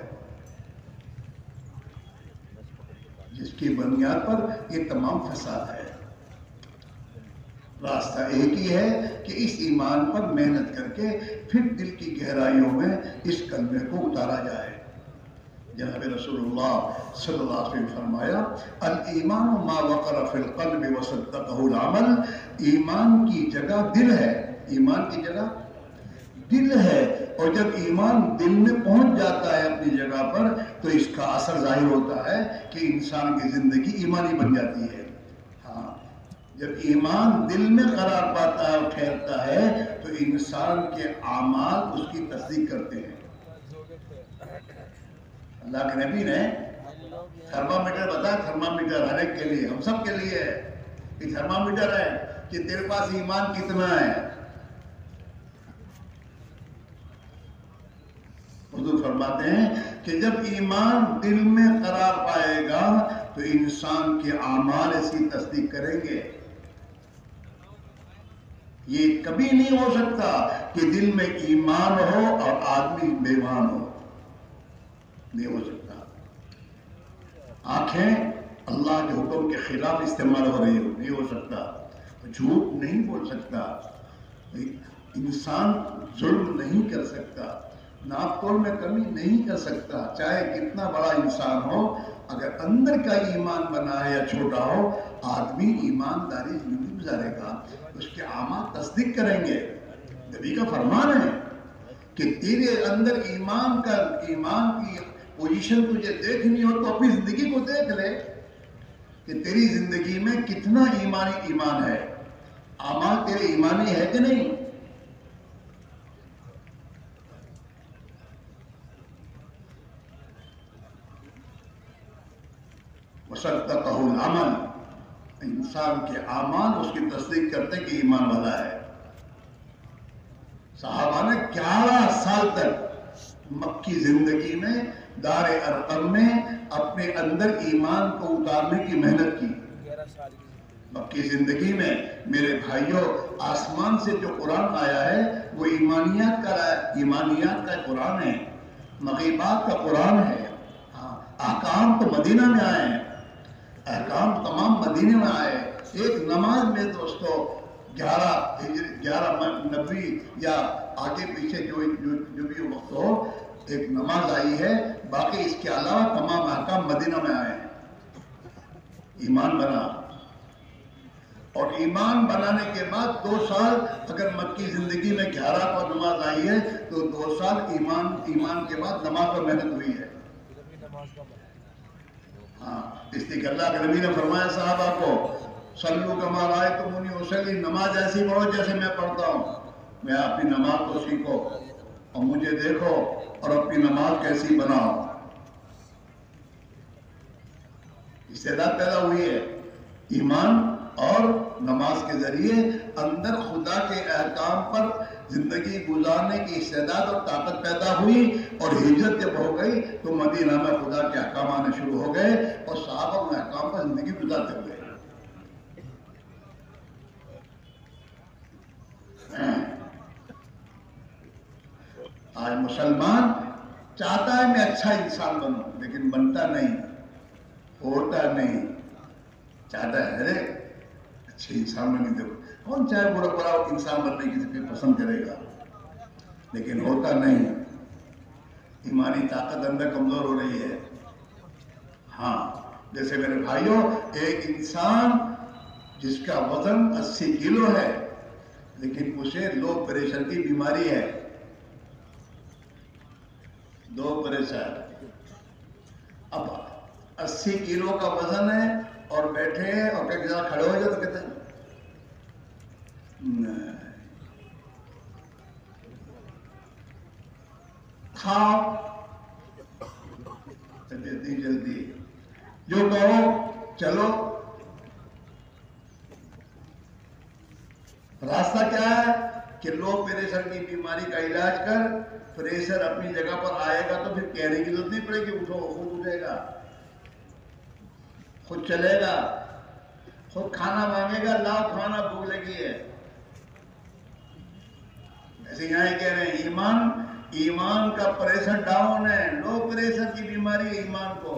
جس کی بنیاد پر یہ تمام فساد ہے۔ راستہ ایک ہی ہے کہ اس ایمان پر محنت کر کے پھر دل کی گہرائیوں میں اس کلمے کو اتارا جائے۔ جناب رسول اللہ صلی اللہ علیہ وسلم فرمایا الایمان ما وقر فی القلب وصدقہ العمل، ایمان کی جگہ دل ہے، ایمان کی جگہ دل ہے، اور جب ایمان دل میں پہنچ جاتا ہے اپنی جگہ پر تو اس کا اثر ظاہر ہوتا ہے کہ انسان کی زندگی ایمانی بن جاتی ہے۔ ہاں، جب ایمان دل میں قرار پاتا ہے اور ٹھہرتا ہے تو انسان کے اعمال اس کی تصدیق کرتے ہیں۔ اللہ کے نبی نے تھرمامیٹر بتایا، تھرمامیٹر ہر ایک کے لیے، ہم سب کے لیے ہے، یہ تھرمامیٹر ہے کہ تیرے پاس ایمان کتنا ہے۔ حضور فرماتے ہیں کہ جب ایمان دل میں قرار پائے گا تو انسان کے اعمال اس کی تصدیق کریں گے۔ یہ کبھی نہیں ہو سکتا کہ دل میں ایمان ہو اور آدمی بے ایمان ہو، نہیں ہو سکتا۔ آنکھیں اللہ کے حکم کے خلاف استعمال ہو رہی ہو، نہیں ہو سکتا۔ جھوٹ نہیں بول سکتا، انسان ظلم نہیں کر سکتا، ناپ تول میں کمی نہیں کر سکتا، چاہے کتنا بڑا انسان ہو، اگر اندر کا ایمان بنا ہے یا چھوٹا ہو، آدمی ایمانداری زندگی گزارے گا، اس کے اعمال تصدیق کریں گے۔ نبی کا فرمان ہے کہ تیرے اندر ایمان کی پوزیشن تجھے دیکھنی ہو تو اپنی زندگی کو دیکھ لے کہ تیری زندگی میں کتنا ایمان ہے، اعمال تیرے ایمانی ہے کہ نہیں۔ وصدقہ العمل، انسان کے اعمال اس کی تصدیق کرتے کہ ایمان والا ہے۔ صحابہ نے 11 سال تک مکی زندگی میں دار ارقم میں اپنے اندر ایمان کو اتارنے کی محنت کی۔ مکی زندگی میں میرے بھائیوں، آسمان سے جو قرآن آیا ہے وہ ایمانیات کا قرآن ہے، مغیبات کا قرآن ہے۔ احکام تو مدینہ میں آئے ہیں، احکام تمام مدینے میں آئے۔ ایک نماز میں دوستو 1190 یا آگے پیچھے جو بھی وقت ہو، ایک نماز آئی ہے، باقی اس کے علاوہ تمام احکام مدینہ میں آئے ہیں۔ ایمان بنا، اور ایمان بنانے کے بعد 2 سال، اگر مکی زندگی میں 11 کو نماز آئی ہے تو 2 سال ایمان کے بعد نماز پر محنت ہوئی ہے۔ ہاں، اس لیے کہ اللہ کے نبی نے فرمایا صحابہ کو صلو کما رأیتمونی اصلی، نماز ایسی پڑھو جیسے میں پڑھتا ہوں۔ میں اپنی نماز کو سیکھو اور مجھے دیکھو اور اپنی نماز کیسی بناؤ۔ استعداد پیدا ہوئی ہے ایمان اور نماز کے ذریعے، اندر خدا کے احکام پر زندگی گزارنے کی استعداد اور طاقت پیدا ہوئی، اور ہجرت جب ہو گئی تو مدینہ میں خدا کے احکام آنے شروع ہو گئے اور صحابہ ان احکام پر زندگی گزارتے ہوئے۔ آج مسلمان چاہتا ہے میں اچھا انسان بنوں، لیکن بنتا نہیں، ہوتا نہیں۔ چاہتا ہے ارے اچھے انسان بننے دو، کون چاہے برا انسان بننے کی سے پسند کرے گا، لیکن ہوتا نہیں۔ ایمانی طاقت اندر کمزور ہو رہی ہے۔ ہاں، جیسے میرے بھائیوں، ایک انسان جس کا وزن 80 کلو ہے لیکن اسے لو پریشر کی بیماری ہے، لو پریشر۔ اب 80 کلو کا وزن ہے اور بیٹھے ہیں اور کہیں ذرا کھڑے ہو جائے تو کہتے ہیں کھاؤ جلدی جو کہو چلو۔ راستہ کیا ہے کہ لو پریشر کی بیماری کا علاج کر، پریشر اپنی جگہ پر آئے گا تو پھر کہنے کی ضرورت نہیں پڑے گی، اٹھو، خود اٹھے گا۔ خود چلے گا، خود کھانا مانگے گا، لاؤ کھانا بھوک لگی ہے. ایسے یہاں کہہ رہے ہیں ایمان کا پریشر ڈاؤن ہے، لو پریشر کی بیماری ہے ایمان کو.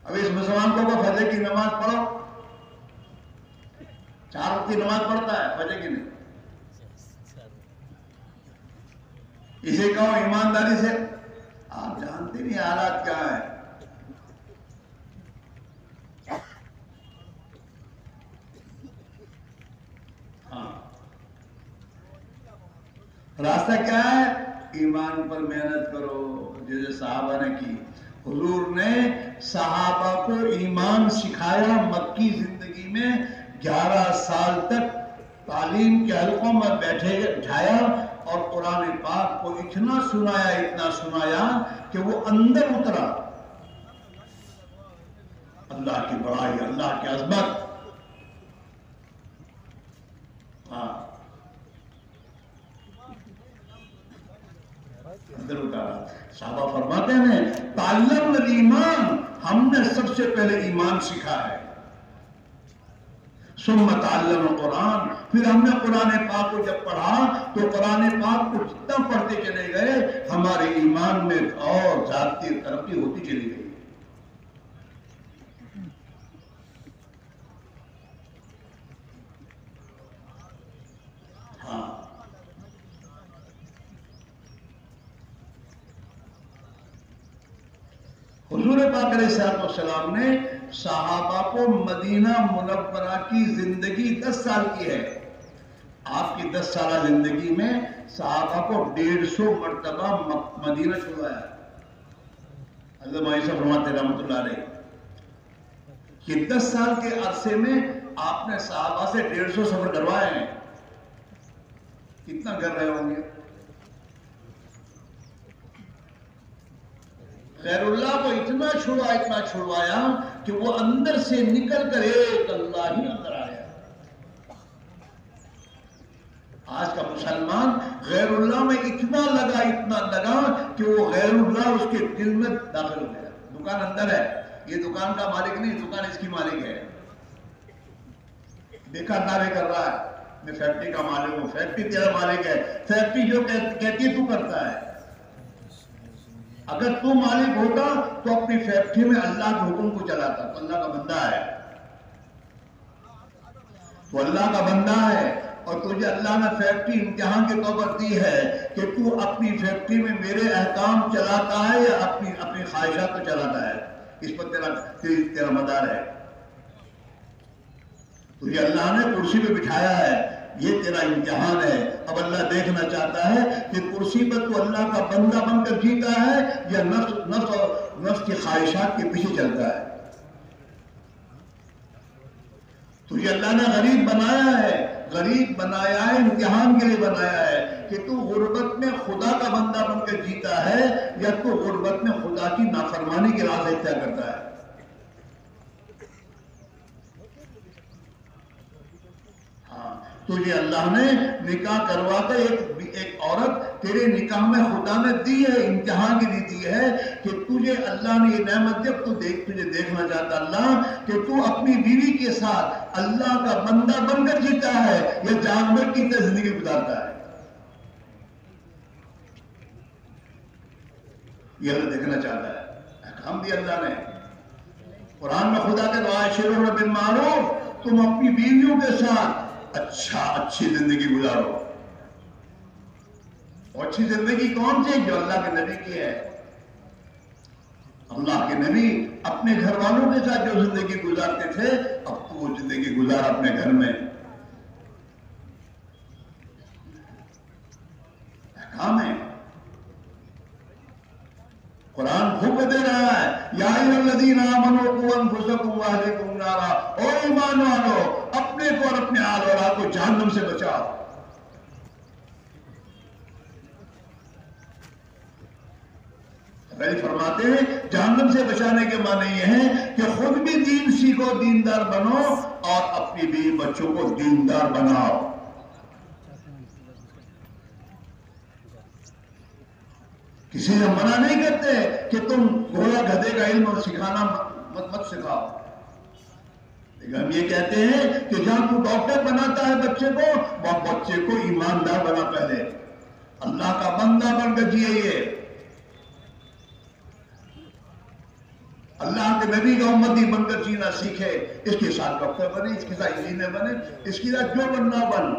اب اس مسلمان کو فجر کی نماز پڑھو، 4 وقت کی نماز پڑھتا ہے، فجر کی نہیں. اسے کہو ایمانداری سے، آپ جانتے نہیں حالات کیا ہے. ہاں راستہ کیا ہے؟ ایمان پر محنت کرو جیسے صحابہ نے کی. حضور نے صحابہ کو ایمان سکھایا، مکی زندگی میں 11 سال تک تعلیم کے حلقوں میں بٹھایا اور قرآن پاک کو اتنا سنایا کہ وہ اندر اترا. اللہ کی بڑائی، اللہ کی عظمت. ہاں اندر اتارا. صحابہ فرماتے ہیں تعلمنا الایمان، ہم نے سب سے پہلے ایمان سیکھا ہے. ثم تعلمنا القرآن، پھر ہم نے قرآن پاک کو جب پڑھا تو قرآن پاک کو جتنا پڑھتے چلے گئے ہمارے ایمان میں اور ذاتی ترقی ہوتی چلی گئی. ہاں حضور پاک علیہ السلام نے صحابہ کو مدینہ منورہ کی زندگی 10 سال کی ہے. آپ کی 10 سالہ زندگی میں صحابہ کو 150 مرتبہ مدینہ چھوڑایا. حضرت عائشہ فرماتے ہیں رحمۃ اللہ علیہ کہ 10 سال کے عرصے میں آپ نے صحابہ سے 150 سفر کروائے ہیں. کتنا کر رہے ہوں گے؟ غیر اللہ کو اتنا چھڑوایا کہ وہ اندر سے نکل کر ایک اللہ ہی اندر آیا. آج کا مسلمان غیر اللہ میں اتنا لگا کہ وہ غیر اللہ اس کے دل میں داخل ہو گیا. دکان اندر ہے، یہ دکان کا مالک نہیں، دکان اس کی مالک ہے. بیکار دعوے کر رہا ہے میں فیکٹری کا مالک ہوں. فیکٹری تیرا مالک ہے، فیکٹری جو کہتی ہے تو کرتا ہے. اگر تو مالک ہوتا تو اپنی فیکٹری میں اللہ کے حکم کو چلاتا. تو اللہ کا بندہ ہے، تو اللہ کا بندہ ہے اور تجھے اللہ نے فیکٹری امتحان کے طور پر دی ہے کہ تو اپنی فیکٹری میں میرے احکام چلاتا ہے یا اپنی خواہشات کو چلاتا ہے. اس پر تیرا مدار ہے. تجھے اللہ نے کرسی پہ بٹھایا ہے، یہ تیرا امتحان ہے. اب اللہ دیکھنا چاہتا ہے کہ کرسی پر تو اللہ کا بندہ بن کر جیتا ہے یا نفس کی خواہشات کے پیچھے چلتا ہے. تجھے اللہ نے غریب بنایا ہے، امتحان کے لیے بنایا ہے کہ تو غربت میں خدا کا بندہ بن کر جیتا ہے یا تو غربت میں خدا کی نافرمانی کے راز اختیار کرتا ہے. تجھے اللہ نے نکاح کروا کر ایک عورت تیرے نکاح میں خدا نے دی ہے، امتحان کے لیے دی ہے کہ تجھے اللہ نے یہ نعمت جب تجھے دیکھنا چاہتا اللہ کہ تو اپنی بیوی کے ساتھ اللہ کا بندہ بن کر جیتا ہے یا جانور کی طرح زندگی گزارتا ہے. یہ اللہ دیکھنا چاہتا ہے. احکام دی اللہ نے. قرآن میں خدا کے وَعَاشِرُوهُنَّ بِالْمَعْرُوفِ، تم اپنی بیویوں کے ساتھ اچھی زندگی گزارو. اور اچھی زندگی کون سی؟ جو اللہ کے نبی کی ہے. اللہ کے نبی اپنے گھر والوں کے ساتھ جو زندگی گزارتے تھے اب تو وہ زندگی گزار اپنے گھر میں. احکام ہے. قرآن حکم دے رہا ہے یا ایھا الذین آمنوا قوا انفسکم واہلیکم نارا، او ایمان والو اپنے کو اور اپنے آل اولاد کو جہنم سے بچاؤ. غریب فرماتے ہیں جہنم سے بچانے کے معنی یہ ہیں کہ خود بھی دین سیکھو، دیندار بنو اور اپنی بیوی بچوں کو دیندار بناؤ. کسی سے منع نہیں کرتے کہ تم گھوڑا گدھے کا علم سکھانا مت سکھاؤ، لیکن ہم یہ کہتے ہیں کہ جہاں تو ڈاکٹر بناتا ہے بچے کو، وہ بچے کو ایماندار بنا، پہلے اللہ کا بندہ بن کر جیے، اللہ کے نبی کا امتی بن کر جینا سیکھے۔ اس کے ساتھ ڈاکٹر بنے، اس کے ساتھ انجینئر بنے، اس کے ساتھ جو بننا بن،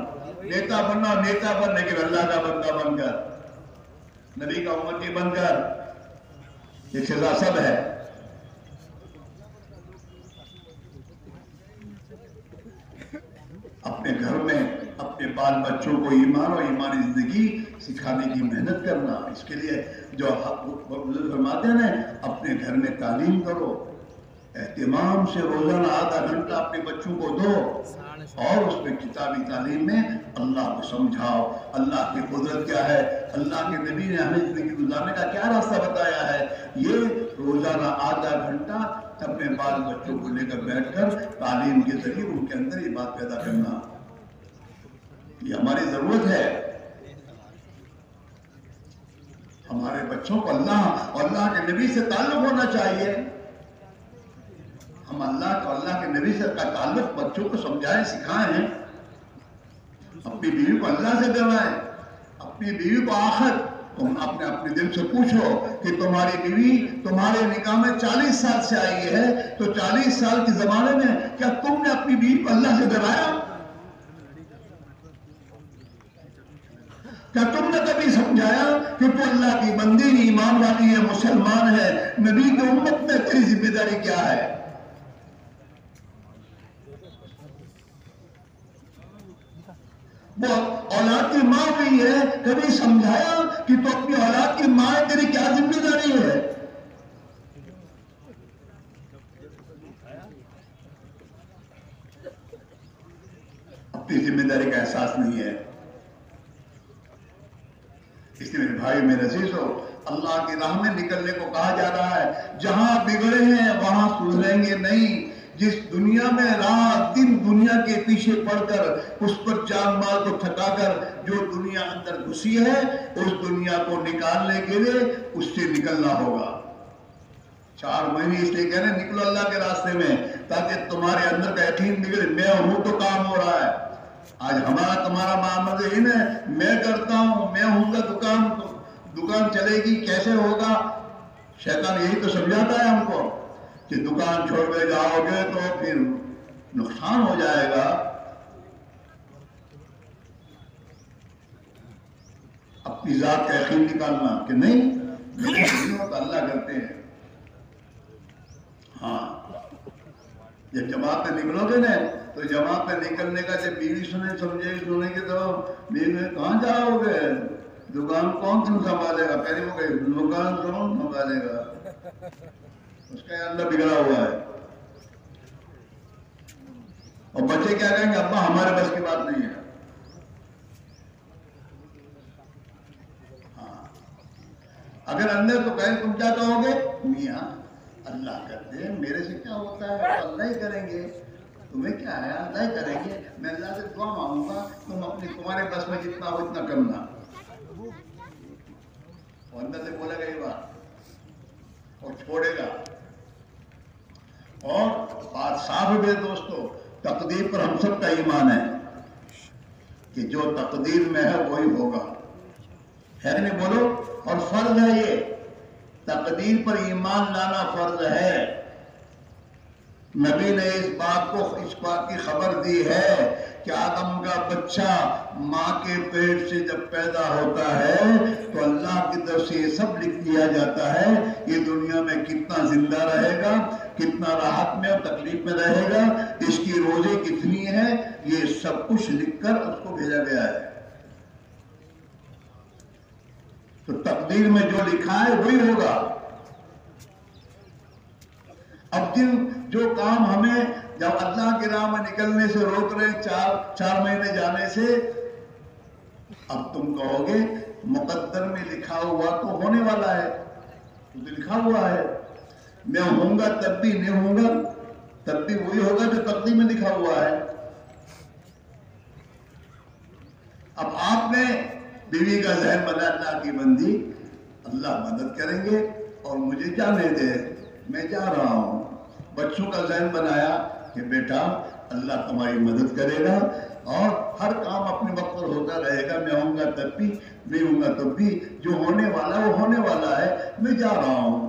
نیتا بننا نیتا بن، لیکن اللہ کا بندہ بن کر، نبی کا امتی بن کر، یہ سزا سب ہے۔ اپنے گھر میں اپنے بال بچوں کو ایمان اور ایمانی زندگی سکھانے کی محنت کرنا، اس کے لیے جو فرماتے ہیں اپنے گھر میں تعلیم کرو، اہتمام سے روزانہ آدھا گھنٹہ اپنے بچوں کو دو، اور اس میں کتابی تعلیم میں اللہ کو سمجھاؤ، اللہ کی قدرت کیا ہے، اللہ کے نبی نے ہمیں زندگی گزارنے کا کیا راستہ بتایا ہے، یہ روزانہ آدھا گھنٹہ اپنے بال بچوں کو لے کر بیٹھ کر تعلیم کے ذریعے ان کے اندر یہ بات پیدا کرنا، یہ ہماری ضرورت ہے۔ ہمارے بچوں کو اللہ اور اللہ کے نبی سے تعلق ہونا چاہیے، ہم اللہ کو اللہ کے نبی سے کا تعلق بچوں کو سمجھائیں، سکھائیں، اپنی بیوی کو اللہ سے ڈروائیں، اپنی بیوی کو آخر تم اپنے دل سے پوچھو کہ تمہاری بیوی تمہارے نکاح میں 40 سال سے آئی ہے، تو 40 سال کے زمانے میں کیا تم نے اپنی بیوی کو اللہ سے ڈرایا؟ کیا تم نے کبھی سمجھایا کہ تو اللہ کی بندی، ایمان والی ہے، مسلمان ہے، نبی کی امت میں تیری ذمہ داری کیا ہے؟ وہ اولاد کی ماں ہوئی ہے، کبھی سمجھایا کہ تو اپنی اولاد کی ماں ہے، تیری کیا ذمہ داری ہے؟ اپنی ذمہ داری کا احساس نہیں ہے۔ اس لیے میرے بھائی میرے عزیزو، اللہ کی راہ میں نکلنے کو کہا جا رہا ہے، جہاں بگڑے ہیں وہاں سدھریں گے نہیں۔ جس دنیا میں رات دن دنیا کے پیچھے پڑ کر اس پر جان مال کو تھکا کر جو دنیا اندر گھسی ہے، اس دنیا کو نکالنے کے لیے اس سے نکلنا ہوگا۔ 4 مہینے اس لیے کہہ رہے ہیں نکلو اللہ کے راستے میں، تاکہ تمہارے اندر کا یقین بگڑے، میں ہوں تو کام ہو رہا ہے۔ آج ہمارا تمہارا معاملہ یہ ہے، میں کرتا ہوں، میں ہوں گا دکان چلے گی، کیسے ہوگا؟ شیطان یہی تو سمجھاتا ہے ہم کو کہ دکان چھوڑ کے جاؤ گے تو پھر نقصان ہو جائے گا۔ اپنی ذات کا یقین نکالنا کہ نہیں، میرے تو اللہ کرتے ہیں۔ ہاں، جب جماعت میں نکلو گے نا، تو جماعت میں نکلنے کا جب بیوی سنے گے تو بیوی کہاں جاؤ گے، دکان کون تم سنبھالے گا؟ پہلے وہ کہے دکان کون سنبھالے گا؟ اس کا اللہ بگڑا ہوا ہے۔ اور بچے کیا کہیں گے؟ ابا ہمارے بس کی بات نہیں ہے۔ ہاں، اگر اندر تو کہیں تم کیا کہو گے؟ میاں اللہ کرتے ہیں، میرے سے کیا ہوتا ہے، تو اللہ ہی کریں گے، تمہیں کیا ہے، اللہ ہی کریں گے، میں اللہ سے دعا مانگوں گا، تمہارے بس میں جتنا ہو اتنا کرنا۔ وہ اندر سے بولے گا یہ بات اور چھوڑے گا۔ اور بات صاف ہے دوستو، تقدیر پر ہم سب کا ایمان ہے کہ جو تقدیر میں ہے وہی ہوگا، ہے نہیں بولو؟ اور فرض ہے، یہ تقدیر پر ایمان لانا فرض ہے۔ نبی نے اس بات کی خبر دی ہے کہ آدم کا بچہ ماں کے پیٹ سے جب پیدا ہوتا ہے تو اللہ کی طرف سے یہ سب لکھ دیا جاتا ہے، یہ دنیا میں کتنا زندہ رہے گا، کتنا راحت میں اور تکلیف میں رہے گا، اس کی روزے کتنی ہے، یہ سب کچھ لکھ کر اس کو بھیجا گیا ہے۔ تو تقدیر میں جو لکھا ہے وہی ہوگا۔ اب جو کام ہمیں جب اللہ کی راہ میں نکلنے سے روک رہے ہیں، 4 مہینے جانے سے، اب تم کہو گے مقدر میں لکھا ہوا تو ہونے والا ہے، تو لکھا ہوا ہے، میں ہوں گا تب بھی، نہیں ہوں گا تب بھی وہی ہوگا جو تقدیر میں لکھا ہوا ہے۔ اب آپ نے بیوی کا ذہن بنا اللہ کی بندی، اللہ مدد کریں گے اور مجھے جانے دے، میں جا رہا ہوں۔ بچوں کا ذہن بنایا کہ بیٹا اللہ تمہاری مدد کرے گا اور ہر کام اپنے وقت پر ہوتا رہے گا، میں ہوں گا تب بھی، نہیں ہوں گا تب بھی، جو ہونے والا وہ ہونے والا ہے، میں جا رہا ہوں۔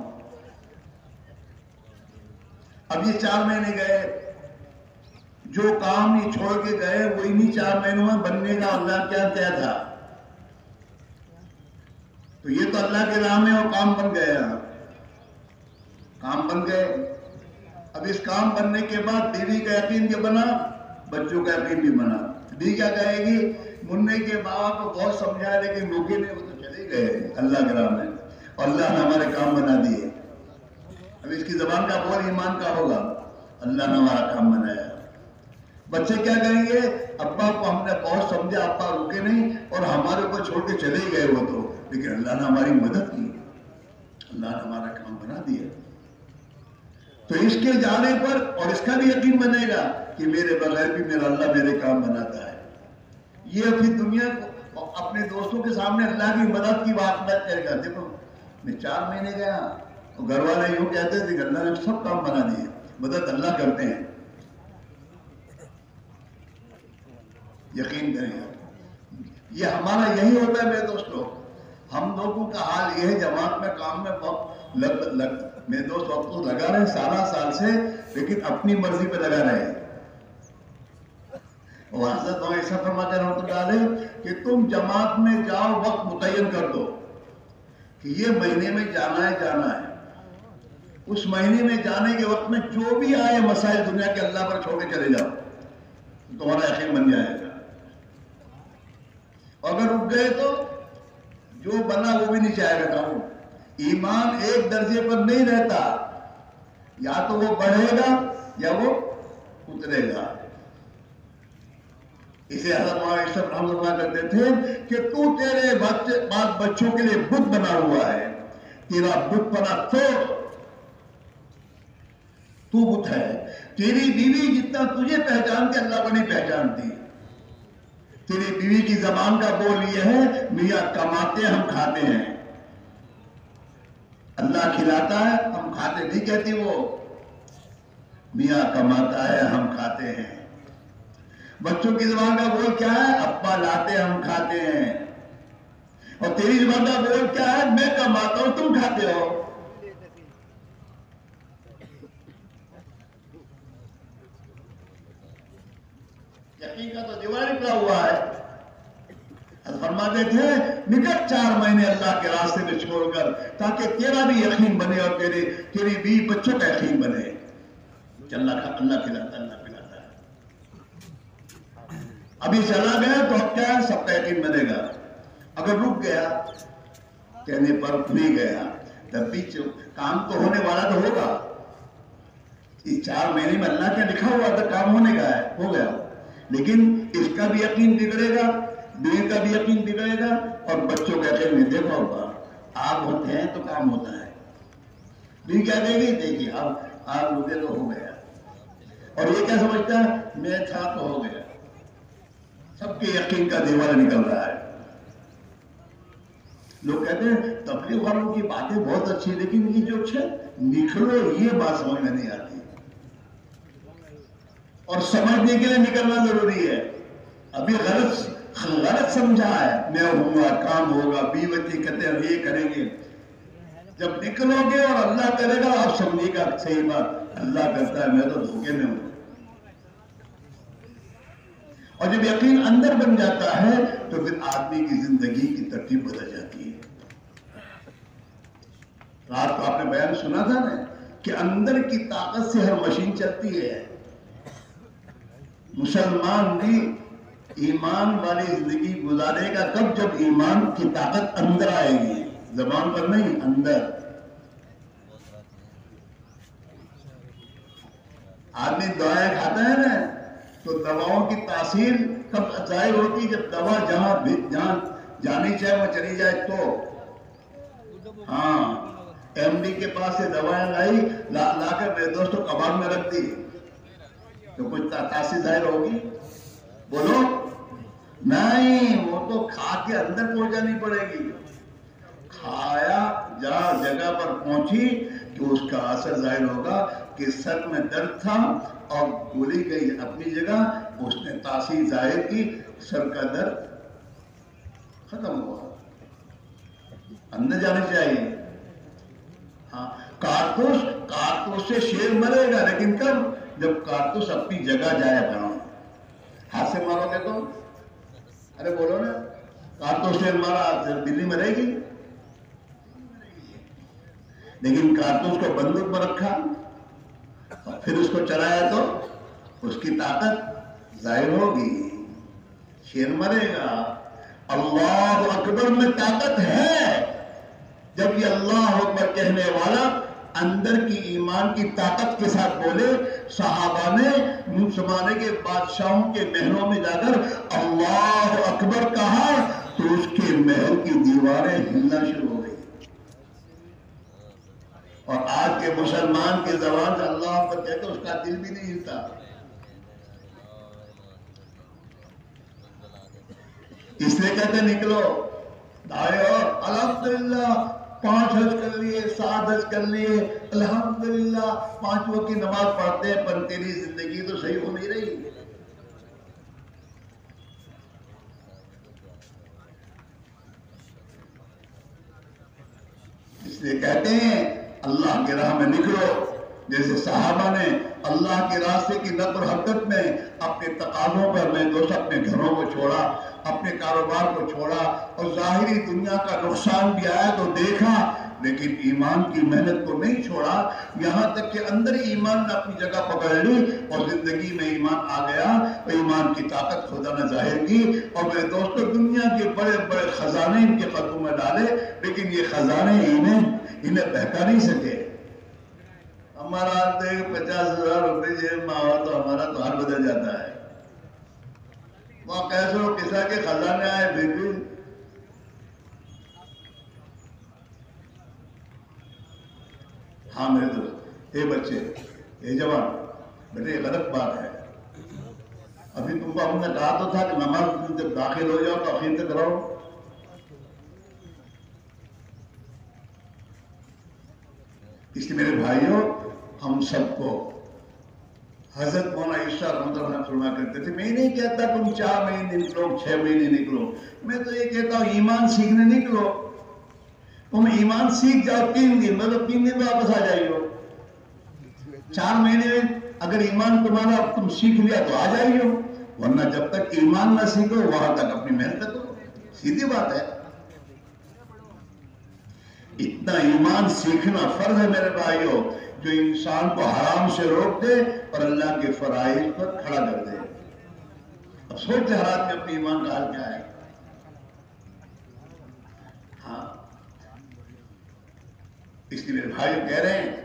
اب یہ 4 مہینے گئے، جو کام یہ چھوڑ کے گئے وہ انہی 4 مہینوں میں بننے کا اللہ کیا طے تھا، تو یہ تو اللہ کے راہ میں وہ کام بن گیا، کام بن گئے۔ اب اس کام بننے کے بعد بیوی کا یقین بھی بنا، بچوں کا یقین بھی بنا۔ بیوی کیا کہے گی، منع کے بابا کو بہت سمجھایا لیکن روکے نہیں، وہ تو چلے گئے اللہ کے راہ میں اور اللہ نے ہمارے کام بنا دیے۔ اب اس کی زبان کا بول ایمان کا ہوگا، اللہ نے ہمارا کام بنایا۔ بچے کیا کہیں گے، ابا کو ہم نے بہت سمجھا، ابا رکے نہیں اور ہمارے اوپر چھوڑ کے چلے گئے وہ تو، لیکن اللہ نے ہماری مدد کی، اللہ نے ہمارا کام بنا دیا۔ تو اس کے جانے پر اور اس کا بھی یقین بنے گا کہ میرے بغیر بھی میرا اللہ میرے کام بناتا ہے۔ یہ اپنی دنیا کو اپنے دوستوں کے سامنے اللہ کی مدد کی بات نہ کرے گا، دیکھو میں 4 مہینے گیا اور گھر والے یوں کہتے تھے کہ اللہ نے سب کام بنا دیے، مدد اللہ کرتے ہیں۔ یقین کریں گے یہ ہمارا یہی ہوتا ہے میرے دوستوں، ہم لوگوں کا حال یہ ہے، جماعت میں کام میں میرے دوست وقت تو لگا رہے 17 سال سے، لیکن اپنی مرضی پہ لگا رہے ہیں۔ اور حضرت ایسا فرماتے رحمۃ اللہ علیہ کہ تم جماعت میں جاؤ، وقت متعین کر دو کہ یہ مہینے میں جانا ہے، جانا ہے۔ اس مہینے میں جانے کے وقت میں جو بھی آئے مسائل دنیا کے اللہ پر چھوڑ کے چلے جاؤ، تمہارا یقین بن جائے گا۔ اگر رک گئے تو جو بنا وہ بھی نہیں چاہے گا۔ کہوں ایمان ایک درجے پر نہیں رہتا، یا تو وہ بڑھے گا یا وہ اترے گا۔ اسے حضرت مولانا رحمۃ اللہ کرتے تھے کہ تو تیرے بعد بچوں کے لیے بت بنا ہوا ہے، تیرا بت بنا تو بت ہے۔ تیری بیوی جتنا تجھے پہچانتی اللہ کو نہیں پہچانتی۔ تیری بیوی کی زبان کا بول یہ ہے، میاں کماتے ہم کھاتے ہیں، اللہ کھلاتا ہے ہم کھاتے نہیں کہتی وہ، میاں کماتا ہے ہم کھاتے ہیں۔ بچوں کی زبان کا بول کیا ہے، ابا لاتے ہم کھاتے ہیں۔ اور تیری زبان کا بول کیا ہے، میں کماتا ہوں تم کھاتے ہو۔ یقین کا تو دیوار نکلا ہوا ہے۔ فرماتے تھے نکٹ 4 مہینے اللہ کے راستے میں چھوڑ کر، تاکہ تیرا بھی یقین بنے اور تیری بیوی بچوں کا یقین بنے۔ اللہ کھلاتا ہے۔ ابھی چلا گیا تو اب کیا ہے، سب کا یقین بنے گا۔ اگر رک گیا کہنے پر نہیں گیا، تب بھی کام تو ہونے والا تو ہوگا۔ اس 4 مہینے میں اللہ کیا لکھا ہوا تھا، کام ہونے کا ہے، ہو گیا، لیکن اس کا بھی یقین بگڑے گا، بیوی کا بھی یقین بگڑے گا اور بچوں کا یقین نہیں۔ دیکھا ہوگا آپ ہوتے ہیں تو کام ہوتا ہے، بیوی کیا کہے گی، دیکھیے اب آپ مجھے تو ہو گیا، اور یہ کیا سمجھتا ہے میں تھا تو ہو گیا۔ سب کے یقین کا دیوارہ نکل رہا ہے۔ لوگ کہتے ہیں تبلیغ والوں کی باتیں بہت اچھی، لیکن یہ جو نکلو یہ بات سمجھ میں نہیں آتی، اور سمجھنے کے لیے نکلنا ضروری ہے۔ ابھی غلط سمجھا ہے، میں ہوں گا، کام ہوگا، بیوی کہتے ہیں یہ کریں گے، جب نکلو گے اور اللہ کرے گا آپ سمجھے گا صحیح بات، اللہ کرتا ہے، میں تو دھوکے میں ہوں۔ اور جب یقین اندر بن جاتا ہے تو پھر آدمی کی زندگی کی ترتیب بدل جاتی ہے۔ رات کو آپ نے بیان سنا تھا نا کہ اندر کی طاقت سے ہر مشین چلتی ہے۔ مسلمان بھی ایمان والی زندگی گزارے گا تب جب ایمان کی طاقت اندر آئے گی، زبان پر نہیں، اندر۔ آدمی دوائیں کھاتا ہے نا تو دواؤں کی تاثیر کب ظاہر ہوتی ہے، جب دوا جہاں جانی چاہے وہ چلی جائے تو۔ ہاں ایم ڈی کے پاس سے دوائیں لا کر میرے دوستوں کباڑ میں رکھ دی تو کچھ تاثیر ظاہر ہوگی؟ بولو نہیں، وہ تو کھا کے اندر پہنچانی پڑے گی۔ کھایا جگہ پر پہنچی تو اس کا اثر ظاہر ہوگا کہ سر میں درد تھا اور گولی گئی اپنی جگہ، اس نے تاثیر ظاہر کی، سر کا درد ختم ہوا۔ اندر جانے چاہیے۔ ہاں، کارتوس سے شیر مرے گا، لیکن کب؟ جب کارتوس اپنی جگہ جائے اپنا۔ ہاتھ سے مارو گے تو ارے بولو نا، کارتوس سے مارا بلی مرے گی، لیکن کارتوس کو بندوق پر رکھا اور پھر اس کو چلایا تو اس کی طاقت ظاہر ہوگی، شیر مرے گا۔ اللہ اکبر میں طاقت ہے۔ جب یہ اللہ اکبر کہنے والا اندر کی ایمان کی طاقت کے ساتھ بولے، صحابہ نے زمانے کے بادشاہوں کے محلوں میں جا کر اللہ اکبر کہا تو اس کے محل کی دیواریں ہلنا شروع ہو گئی۔ اور آج کے مسلمان کی زبان سے اللہ اکبر کہتے اس کا دل بھی نہیں ہلتا۔ اس لیے کہتے نکلو بھائیو، الحمدللہ 5 حج کر لیے، 7 حج کر لیے، الحمدللہ 5 وقت کی نماز پڑھتے ہیں، پر تیری زندگی تو صحیح ہو نہیں رہی۔ اس لیے کہتے ہیں اللہ کی راہ میں نکلو، جیسے صحابہ نے اللہ کے راستے کی نقل و حرکت میں اپنے تقاضوں پر میں دوست اپنے گھروں کو چھوڑا، اپنے کاروبار کو چھوڑا، اور ظاہری دنیا کا نقصان بھی آیا تو دیکھا، لیکن ایمان کی محنت کو نہیں چھوڑا، یہاں تک کہ اندر ایمان نے اپنی جگہ پکڑ لی اور زندگی میں ایمان آ گیا، اور ایمان کی طاقت خدا نے ظاہر کی۔ اور میرے دوستو، دنیا کے بڑے بڑے خزانے ان کے قدموں میں ڈالے، لیکن یہ خزانے انہیں بہکا نہیں سکے۔ ہمارا 50,000 روپے جیب میں آؤ تو ہمارا تو حال بدل جاتا ہے۔ وہاں کیسے ہو کسا کے خزانے آئے پھر بھی ہاں میرے دوست، اے بچے، اے جوان، بیٹے یہ غلط بات ہے۔ ابھی تم کو ہم نے کہا تو تھا کہ نماز جب داخل ہو جاؤ تو اخیر تک رہو۔ اس لیے میرے بھائیوں، ہم سب کو حضرت مولانا عیسیٰ رحمۃ اللہ فرمایا کرتے تھے، میں نہیں کہتا تم 4 مہینے نکلو، 6 مہینے نکلو، میں تو یہ کہتا ہوں ایمان سیکھنے نکلو۔ تم ایمان سیکھ جاؤ 3 دن، مطلب 3 دن میں واپس آ جائیو۔ 4 مہینے میں اگر ایمان تمہارا تم سیکھ لیا تو آ جائیو، ورنہ جب تک ایمان نہ سیکھو وہاں تک اپنی محنت کرو، سیدھی بات ہے۔ اتنا ایمان سیکھنا فرض ہے میرے بھائیوں، جو انسان کو حرام سے روک دے اور اللہ کے فرائض پر کھڑا کر دے۔ اب سوچتے حالات میں اپنے ایمان کا حال کیا ہے۔ ہاں، اس لیے میرے بھائی کہہ رہے ہیں،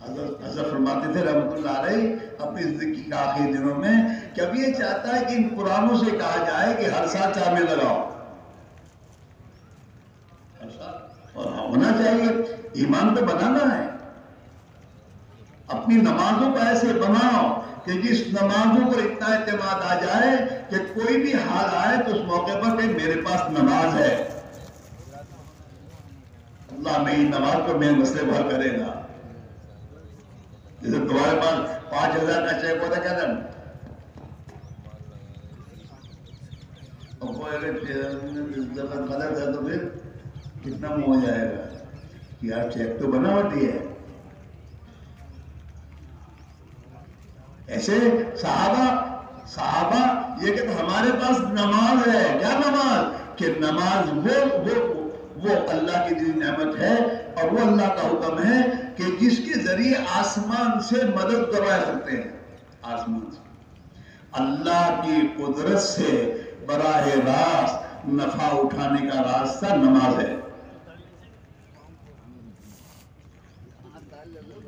حضرت فرماتے تھے رحمت اللہ علیہ اپنی زندگی کے آخری دنوں میں کہ اب یہ چاہتا ہے کہ ان قرآنوں سے کہا جائے کہ ہر سال 4 مہینے لگاؤ، ہر سال، اور ہونا چاہیے۔ ایمان تو بنانا ہے، اپنی نمازوں کو ایسے بناؤ کہ جس نمازوں پر اتنا اعتماد آ جائے کہ کوئی بھی حال آئے تو اس موقع پر کہ میرے پاس نماز ہے، اللہ میری نماز پر میرے مسئلے حل کرے گا۔ جیسے تمہارے پاس 5,000 کا چیک ہوتا کیا دن، اور کوئی اگر غلط ہے تو پھر کتنا منہ ہو جائے گا، یار چیک تو بنا ہوتی ہے۔ ایسے صحابہ یہ کہتے ہمارے پاس نماز ہے، کیا نماز؟ کہ نماز وہ اللہ کی دی نعمت ہے، اور وہ اللہ کا حکم ہے کہ جس کے ذریعے آسمان سے مدد کروا سکتے ہیں۔ آسمان سے اللہ کی قدرت سے براہ راست نفع اٹھانے کا راستہ نماز ہے۔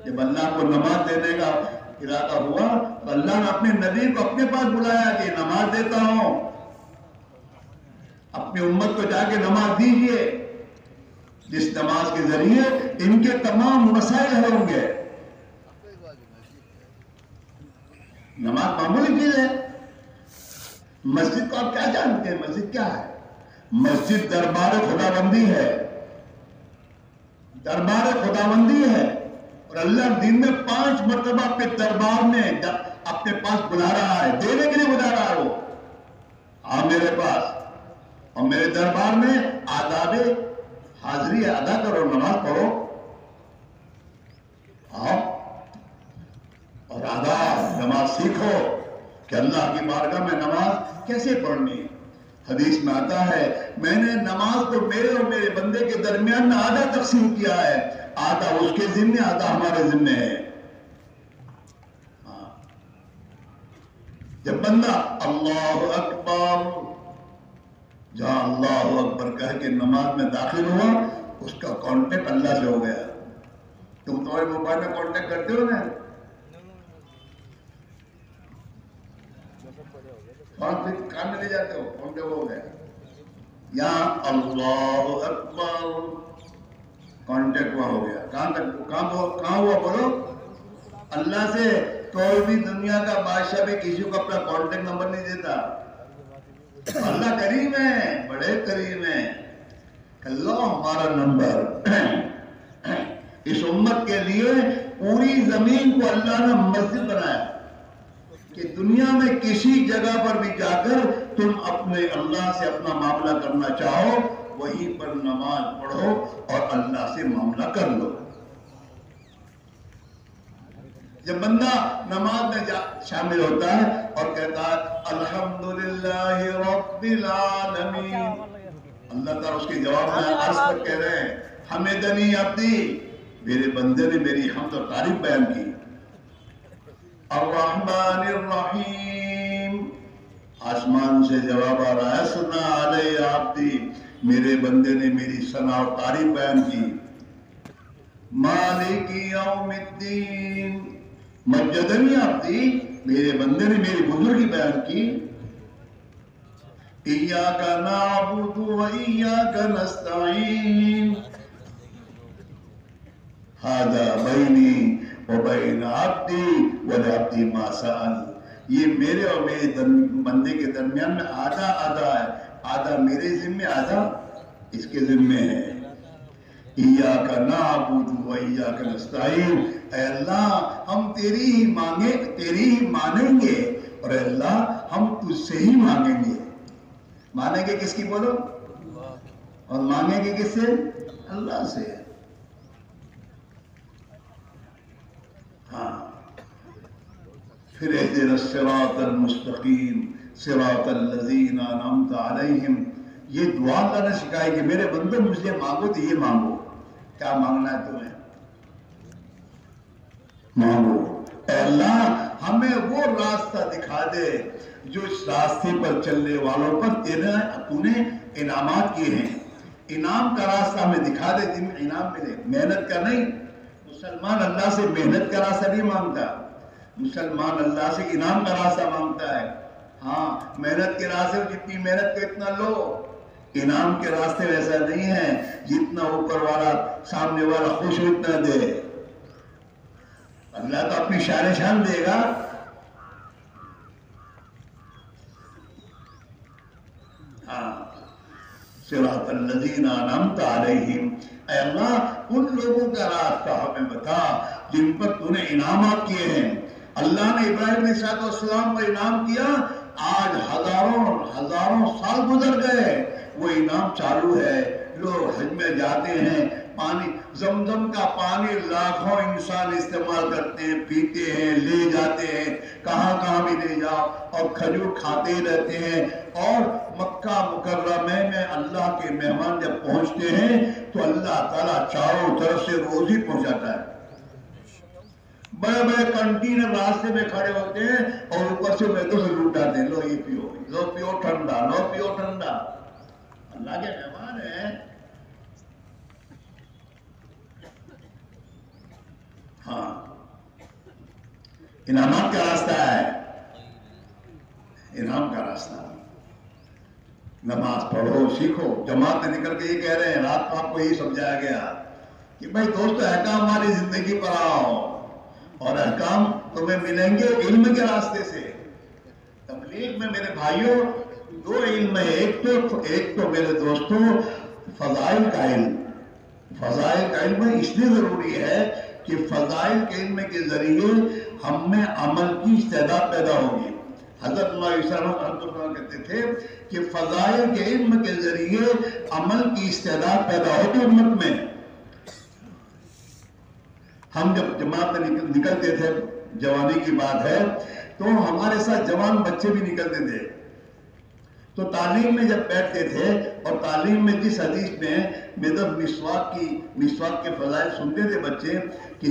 جب اللہ کو نماز دینے کا ارادہ ہوا تو اللہ نے اپنے نبی کو اپنے پاس بلایا کہ نماز دیتا ہوں، اپنی امت کو جا کے نماز دیجئے، جس نماز کے ذریعے ان کے تمام مسائل حل ہوں گے۔ نماز معمولی چیز ہے۔ مسجد کو آپ کیا جانتے ہیں؟ مسجد کیا ہے؟ مسجد دربار خداوندی ہے، دربار خداوندی ہے، اور اللہ دن میں 5 مرتبہ اپنے دربار میں اپنے پاس بلا رہا ہے، دینے کے لیے بلا رہا ہے وہ، آ میرے پاس، اور میرے دربار میں آداب حاضری ادا کرو، نماز پڑھو، آؤ اور آداب نماز سیکھو کہ اللہ کی بارگاہ میں نماز کیسے پڑھنی ہے۔ حدیث میں آتا ہے میں نے نماز کو میرے اور میرے بندے کے درمیان میں آدھا تقسیم کیا ہے، آدھا اس کے ذمہ، آدھا ہمارے ذمہ ہے۔ جب بندہ اللہ اکبر، جہاں اللہ اکبر کہہ کے نماز میں داخل ہوا، اس کا کانٹیکٹ اللہ سے ہو گیا۔ تم تمہارے موبائل میں کانٹیکٹ کرتے ہو نا، کان میں لے جاتے ہو، کانٹیکٹ ہو گیا، یہاں اللہ اکبر کانٹیکٹ ہوا ہو گیا۔ کہاں ہوا بولو؟ اللہ سے۔ کوئی بھی دنیا کا بادشاہ بھی کسی کو اپنا کانٹیکٹ نمبر نہیں دیتا، اللہ کریم ہے، بڑے کریم ہے۔ اللہ ہمارا نمبر، اس امت کے لیے پوری زمین کو اللہ نے مسجد بنایا کہ دنیا میں کسی جگہ پر بھی جا کر تم اپنے اللہ سے اپنا معاملہ کرنا چاہو، وہیں پر نماز پڑھو اور اللہ سے معاملہ کر لو۔ جب بندہ نماز میں شامل ہوتا ہے اور کہتا ہے الحمدللہ رب العالمین، اللہ تعالیٰ اس کے جواب میں عرض پر کہہ رہے ہیں حمدنی عبدی، میرے بندے نے میری حمد و تعریف بیان کی۔ الرحمن الرحیم، آسمان سے جواب آ رہا ہے ثنا علی عبدی، میرے بندے نے میری ثنا و تعریف بیان کی۔ مالک یوم الدین، مجدنی عبدی، میرے بندے نے میری بزرگی بیان کی۔ ایاک نعبد و ایاک نستعین، ھذا بینی و بین عبدی ولعبدی ما سأل، یہ میرے اور میرے بندے کے درمیان میں آدھا آدھا ہے، آدھا میرے ذمہ، آدھا اس کے ذمہ ہے۔ ایاک نعبد و ایاک نستعین، اے اللہ ہم تیری ہی مانیں گے، اور اے اللہ ہم تجھ سے ہی مانگیں گے۔ مانیں گے کس کی بولو؟ اور مانگیں گے کس سے؟ اللہ سے۔ ہاں، پھر اہدنا الصراط المستقیم صراط الذین انعمت علیہم، یہ دعا اللہ نے سکھائی کہ میرے بندو مجھ سے مانگو تو یہ مانگو، کیا مانگنا ہے تمہیں؟ مانگو اے اللہ ہمیں وہ راستہ دکھا دے جو اس راستے پر چلنے والوں پر تو نے انعامات کیے ہیں، انعام کا راستہ ہمیں دکھا دے جن میں انعام ملے، محنت کا نہیں۔ مسلمان اللہ سے محنت کا راستہ نہیں مانگتا، مسلمان اللہ سے انعام کا راستہ مانگتا ہے۔ ہاں، محنت کے راستے میں جتنی محنت کو اتنا لو، انعام کے راستے میں ایسا نہیں ہے جتنا اوپر والا سامنے والا خوش ہو اتنا دے۔ اللہ تو اپنی شان شان دے گا۔ ہاں، صراط الذین انعمت علیہم، اے اللہ ان لوگوں کا راستہ ہمیں بتا جن پر تو نے انعامات کیے ہیں۔ اللہ نے ابراہیم علیہ السلام پر انعام کیا، آج ہزاروں سال گزر گئے، وہ انعام چالو ہے۔ لوگ حج میں جاتے ہیں، پانی زمزم کا پانی لاکھوں انسان استعمال کرتے ہیں، پیتے ہیں، لے جاتے ہیں، کہاں بھی لے جاؤ، اور کھجور کھاتے رہتے ہیں۔ اور مکہ مکرمہ میں اللہ کے مہمان جب پہنچتے ہیں تو اللہ تعالیٰ چاروں طرف سے روزی پہنچاتا ہے۔ بڑے بڑے کنٹینر راستے میں کھڑے ہوتے ہیں اور اوپر سے میدوں سے لوٹاتے ہیں، لو یہ پیو، لو پیو ٹھنڈا، لو پیو ٹھنڈا۔ اللہ کے مہمان ہیں۔ ہاں، انعامات کا راستہ ہے، انعام کا راستہ۔ نماز پڑھو، سیکھو۔ جماعت میں نکل کے یہ کہہ رہے ہیں، رات کو آپ کو یہی سمجھایا گیا کہ بھائی دوستو احکام ہماری زندگی پر آؤ، اور احکام تمہیں ملیں گے علم کے راستے سے۔ تبلیغ میں میرے بھائیوں دو علم ہے، ایک تو میرے دوستوں فضائل کا علم. فضائل کا علم اس لیے ضروری ہے کہ فضائل کے علم کے ذریعے ہم میں عمل کی استعداد پیدا ہوگی. حضرت اللہ علیہ وسلم کہتے تھے کہ فضائل کے علم کے ذریعے عمل کی استعداد پیدا ہوگی امت میں. ہم جب جماعت میں نکلتے تھے، جوانی کی بات ہے، تو ہمارے ساتھ جوان بچے بھی نکلتے تھے. تو تعلیم میں جب بیٹھتے تھے اور تعلیم میں جس حدیث میں جب مسواک کے فضائل سنتے تھے بچے کہ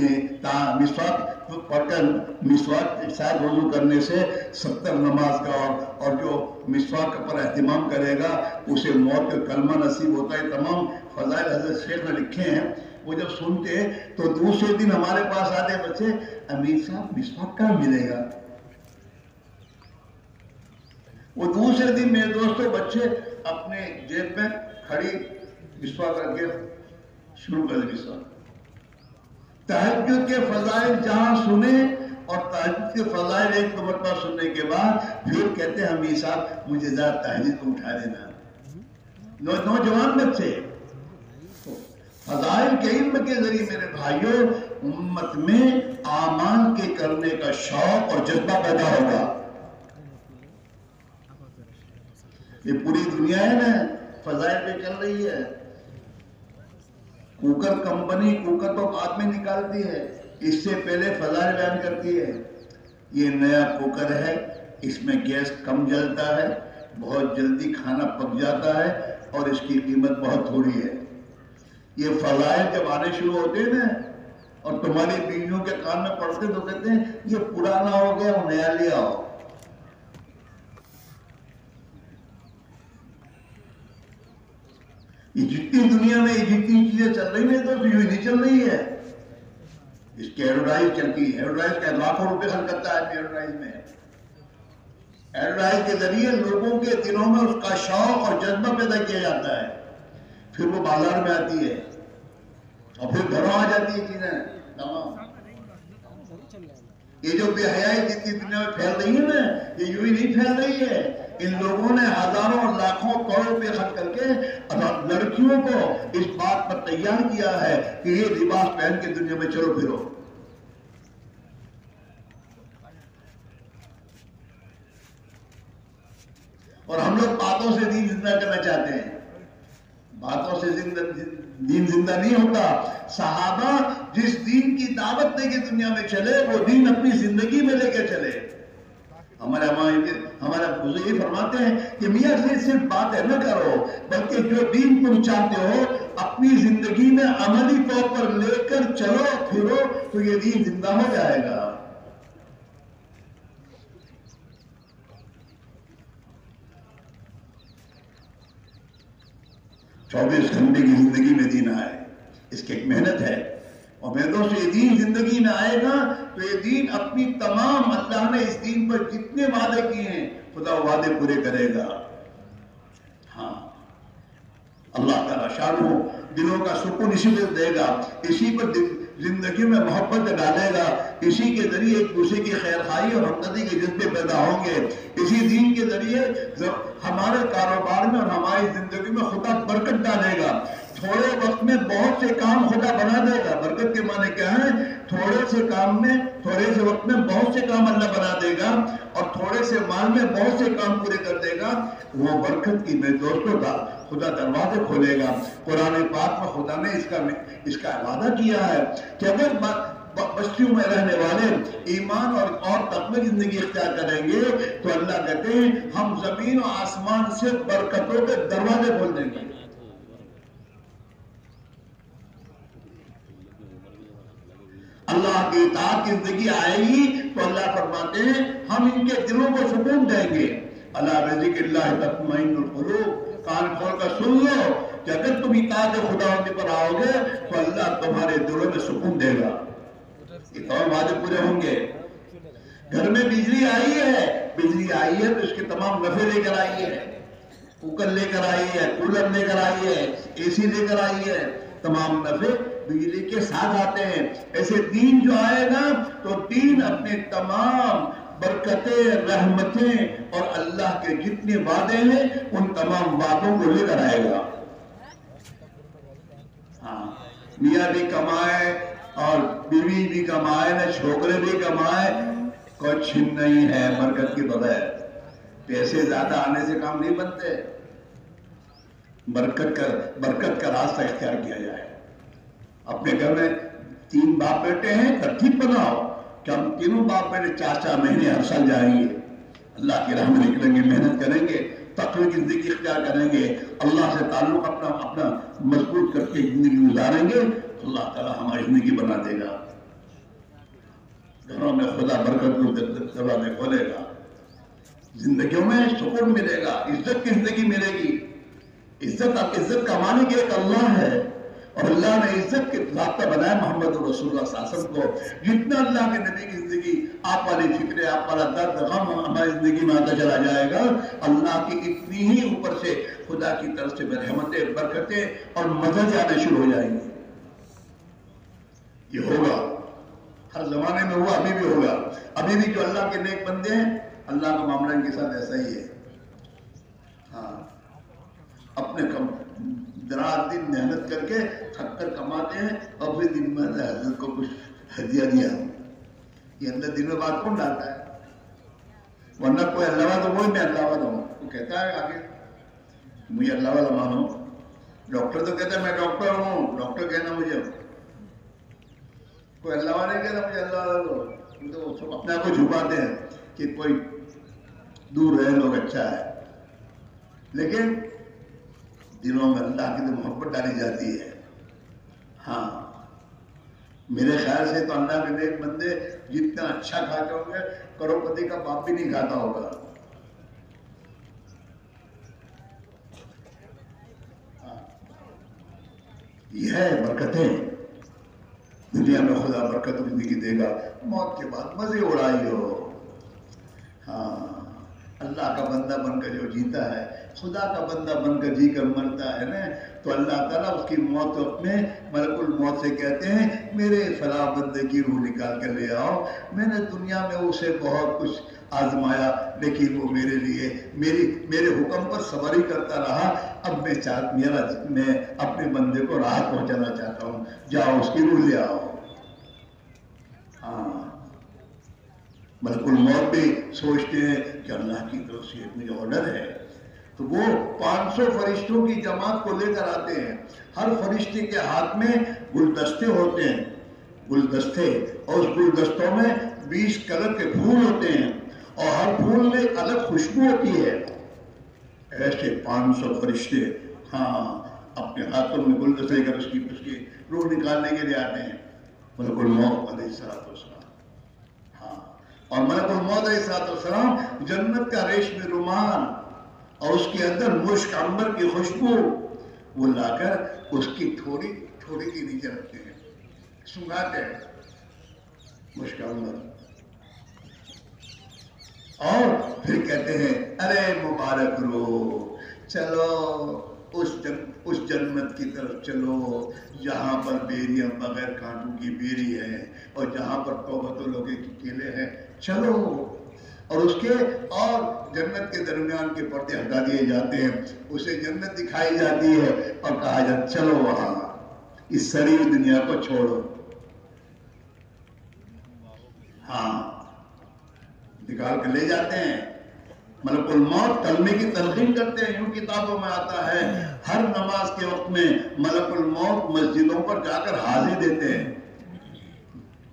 مسواک پڑھ کر مسواک کے ساتھ وضو کرنے سے 70 نماز کا اور جو مسواک پر اہتمام کرے گا اسے موت کا کلمہ نصیب ہوتا ہے. تمام فضائل حضرت شیخ نے لکھے ہیں. وہ جب سنتے تو دوسرے دن ہمارے پاس آتے بچے، امیر صاحب مسواک کہاں ملے گا؟ وہ دوسرے دن میرے دوستوں بچے اپنے جیب میں کھڑی مسواک کر کے شروع کر دے مسواک. تہجد کے فضائل جہاں سنے اور تہجد کے فضائل ایک دو مرتبہ سننے کے بعد پھر کہتے ہیں امیر صاحب مجھے ذرا تہجد کو اٹھا دینا. نوجوان بچے. فضائل کے علم کے ذریعے میرے بھائیوں امت میں اعمال کے کرنے کا شوق اور جذبہ پیدا ہوگا. یہ پوری دنیا ہے نا فضائل پہ چل رہی ہے. کوکر کمپنی کوکر تو بعد میں نکالتی ہے، اس سے پہلے فضائل بیان کرتی ہے. یہ نیا کوکر ہے، اس میں گیس کم جلتا ہے، بہت جلدی کھانا پک جاتا ہے اور اس کی قیمت بہت تھوڑی ہے. یہ فضائل جب آنے شروع ہوتے ہیں نا اور تمہاری بیویوں کے کان میں پڑتے تو کہتے ہیں یہ پرانا ہو گیا وہ نیا لے آؤ. یہ جتنی دنیا میں یہ جتنی چیزیں چل رہی ہیں تو یہ نہیں چل رہی ہے. اس کی ایڈورٹائز چلتی ہے. ایڈورٹائز کا لاکھوں روپے خرچ کرتا ہے ایڈورٹائز میں. ایڈورٹائز کے ذریعے لوگوں کے دلوں میں اس کا شوق اور جذبہ پیدا کیا جاتا ہے. پھر وہ بازار میں آتی ہے اور پھر گھروں آ جاتی ہے چیزیں تمام. یہ جو بے حیائی جتنی دنیا میں پھیل رہی ہے نا یہ یوں ہی نہیں پھیل رہی ہے. ان لوگوں نے ہزاروں اور لاکھوں کروڑ روپے خرچ کر کے لڑکیوں کو اس بات پر تیار کیا ہے کہ یہ لباس پہن کے دنیا میں چلو پھرو. اور ہم لوگ باتوں سے دین زندہ کرنا چاہتے ہیں. باتوں سے دین زندہ نہیں ہوتا. صحابہ جس دین کی دعوت دے کے دنیا میں چلے وہ دین اپنی زندگی میں لے کے چلے. ہمارے بزرگ یہ فرماتے ہیں کہ میاں صرف باتیں نہ کرو بلکہ جو دین تم چاہتے ہو اپنی زندگی میں عملی طور پر لے کر چلو پھرو تو یہ دین زندہ ہو جائے گا. 24 گھنٹے کی زندگی میں دین آئے، اس کی ایک محنت ہے. اور میرے دوست یہ دین زندگی میں آئے گا تو یہ دین اپنی تمام اللہ نے اس دین پر جتنے وعدے کیے ہیں خدا وعدے پورے کرے گا. ہاں اللہ تعالیٰ شان ہو دلوں کا سکون اسی پر دے گا، اسی پر زندگی میں محبت ڈالے گا. اسی کے ذریعے ایک دوسرے کی خیر خواہی اور ہمدردی کے جذبے پیدا ہوں گے. اسی دین کے ذریعے ہمارے کاروبار میں اور ہماری زندگی میں خدا برکت ڈالے گا. تھوڑے وقت میں بہت سے کام خدا بنا دے گا. برکت کے معنی کیا ہے؟ تھوڑے سے کام میں تھوڑے سے وقت میں بہت سے کام اللہ بنا دے گا اور تھوڑے سے مال میں بہت سے کام پورے کر دے گا. وہ برکت کی میرے دوستوں خدا دروازے کھولے گا. قرآن پاک میں خدا نے اس کا وعدہ کیا ہے کہ اگر بستیوں میں رہنے والے ایمان اور تقوی کی زندگی اختیار کریں گے تو اللہ کہتے ہیں ہم زمین و آسمان سے برکتوں کے دروازے کھول دیں گے. اللہ کی اطاعت کی زندگی آئے گی تو اللہ فرماتے ہیں ہم ان کے دلوں کو سکون دیں گے. اللہ بذکر اللہ تطمئن القلوب. کان کھول کر سن لو کہ اگر تم اطاعت خداوندی پر آؤ گے تو اللہ تمہارے دلوں میں سکون دے گا. یہ اور وعدے پورے ہوں گے. گھر میں بجلی آئی ہے تو اس کے تمام نفع لے کر آئی ہے. کوکر لے کر آئی ہے، کولر لے کر آئی ہے، اے سی لے کر آئی ہے. تمام نفع بجلی کے ساتھ آتے ہیں. ایسے دین جو آئے گا تو دین اپنے تمام برکتیں، رحمتیں اور اللہ کے جتنے وعدے ہیں ان تمام وعدوں کو لے کر آئے گا۔ ہاں، میاں بھی کمائے اور بیوی بھی کمائے، نہ چھوکرے بھی کمائے، کچھ نہیں ہے برکت کے بغیر۔ پیسے زیادہ آنے سے کام نہیں بنتے، برکت کا راستہ اختیار کیا جائے۔ اپنے گھر میں 3 باپ بیٹے ہیں، ترتیب بناؤ کہ ہم تینوں باپ بیٹے 4 مہینے ہر سال جائیں گے، اللہ کی راہ میں نکلیں گے، محنت کریں گے، تقوی کی زندگی اختیار کریں گے، اللہ سے تعلق اپنا مضبوط کر کے زندگی گزاریں گے، اللہ تعالیٰ ہماری زندگی بنا دے گا۔ گھروں میں خدا برکت کو دروازے کھولے گا، زندگیوں میں سکون ملے گا، عزت کی زندگی ملے گی۔ عزت کا معنی کہ ایک اللہ ہے، اور اللہ نے عزت کے ضابطہ بنایا محمد رسول اللہ صلی اللہ علیہ وسلم کو۔ جتنا اللہ کے نبی کی زندگی، آپ والی فکریں، آپ والا درد غم ہماری زندگی میں آتا چلا جائے گا، اللہ کی اتنی ہی اوپر سے خدا کی طرف سے رحمتیں، برکتیں اور مدد آنا شروع ہو جائیں گی۔ یہ ہوگا، ہر زمانے میں ہوا، ابھی بھی ہوگا۔ ابھی بھی جو اللہ کے نیک بندے ہیں، اللہ کا معاملہ ان کے ساتھ ایسا ہی ہے۔ ہاں، اپنے رات دن محنت کر کے تھک کر کماتے ہیں، اور پھر دن میں حضرت کو کچھ ہدیہ دیا۔ یہ اندر دن میں بات کون ڈالتا ہے؟ ورنہ کوئی اللہ والا تو وہی میں اللہ والا ہوں، وہ کہتا ہے آگے مجھے اللہ والا مانو۔ ڈاکٹر تو کہتا ہے میں ڈاکٹر ہوں، ڈاکٹر کہنا مجھے، کوئی اللہ والا نہیں کہتا مجھے اللہ والا ہو۔ تو اپنے آپ کو چھپاتے ہیں کہ کوئی دور رہے لوگ اچھا ہے، لیکن دلوں میں اللہ کی تو محبت ڈالی جاتی ہے۔ ہاں، میرے خیال سے تو اللہ کے نیک بندے جتنا اچھا کھاتے ہوں گے، کروڑپتی کا باپ بھی نہیں کھاتا ہوگا۔ یہ ہے برکتیں، دنیا میں خدا برکت زندگی دے گا، موت کے بعد مزے اڑائی ہو۔ ہاں، اللہ کا بندہ بن کر جو جیتا ہے، خدا کا بندہ بن کر جی کر مرتا ہے نا، تو اللہ تعالیٰ اس کی موت اپنے ملک الموت سے کہتے ہیں میرے فلاں بندے کی روح نکال کر لے آؤ، میں نے دنیا میں اسے بہت کچھ آزمایا، لیکن وہ میرے لیے میرے حکم پر صبر ہی کرتا رہا، اب میں اپنے بندے کو راحت پہنچانا چاہتا ہوں، جاؤ اس کی روح لے آؤ۔ ہاں، ملک الموت بھی سوچتے ہیں کہ اللہ کی طرف سے مجھے آرڈر ہے، تو وہ 500 فرشتوں کی جماعت کو لے کر آتے ہیں۔ ہر فرشتے کے ہاتھ میں گلدستے ہوتے ہیں، گلدستے، اور اس گلدستوں میں 20 کلر کے پھول ہوتے ہیں، اور ہر پھول میں الگ خوشبو ہوتی ہے۔ ایسے 500 فرشتے ہاں اپنے ہاتھوں میں گلدستے لے کر اس کی روح نکالنے کے لیے آتے ہیں۔ ملک الموت علیہ السلام، ہاں، اور ملک الموت علیہ السلام جنت کا ریشمی رومال اور اس کے اندر مشک عنبر کی خوشبو وہ لا کر اس کی تھوڑی کے نیچے رکھتے ہیں، سنگھاتے ہیں مشک عنبر، اور پھر کہتے ہیں ارے مبارک رو، چلو اس جنت کی طرف چلو جہاں پر بیریاں بغیر کانٹوں کی بیری ہے، اور جہاں پر توبۃ لوگے کی کیلے ہیں، چلو۔ اور جنت کے درمیان کے پردے ہٹا دیے جاتے ہیں، اسے جنت دکھائی جاتی ہے اور کہا جاتا چلو وہاں، اس سڑی ہوئی دنیا کو چھوڑو۔ ہاں، نکال کے لے جاتے ہیں۔ ملک الموت کلمے کی تلقین کرتے ہیں، یوں کتابوں میں آتا ہے ہر نماز کے وقت میں ملک الموت مسجدوں پر جا کر حاضری دیتے ہیں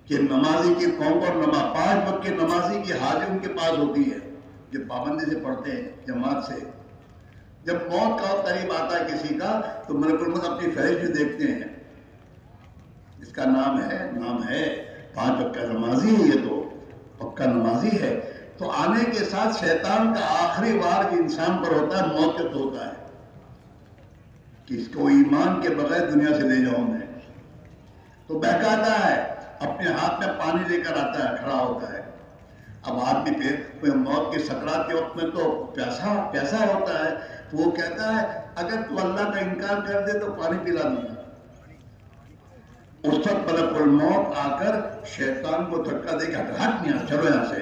کہ نمازی کی قوم پر 5 وقت کی نمازی کی حاضری ان کے پاس ہوتی ہے، جو پابندی سے پڑھتے ہیں جماعت سے۔ جب موت کا وقت قریب آتا ہے کسی کا تو ملک الموت اپنی فہرست بھی دیکھتے ہیں، اس کا نام ہے 5 وقت کا نمازی ہے، یہ تو پکا نمازی ہے۔ تو آنے کے ساتھ شیطان کا آخری وار انسان پر ہوتا ہے، موت پہ ہوتا ہے کہ اس کو ایمان کے بغیر دنیا سے لے جاؤں میں، تو بہکاتا ہے، اپنے ہاتھ میں پانی لے کر آتا ہے، کھڑا ہوتا ہے۔ اب آدمی پہ موت کے سکرات کے وقت میں تو پیاسا ہوتا ہے، تو وہ کہتا ہے اگر تو اللہ کا انکار کر دے تو پانی پلا دوں گا۔ اس وقت ملک الموت آ کر شیطان کو دھکا دے کے ہٹ یہاں، چلو یہاں سے،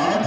8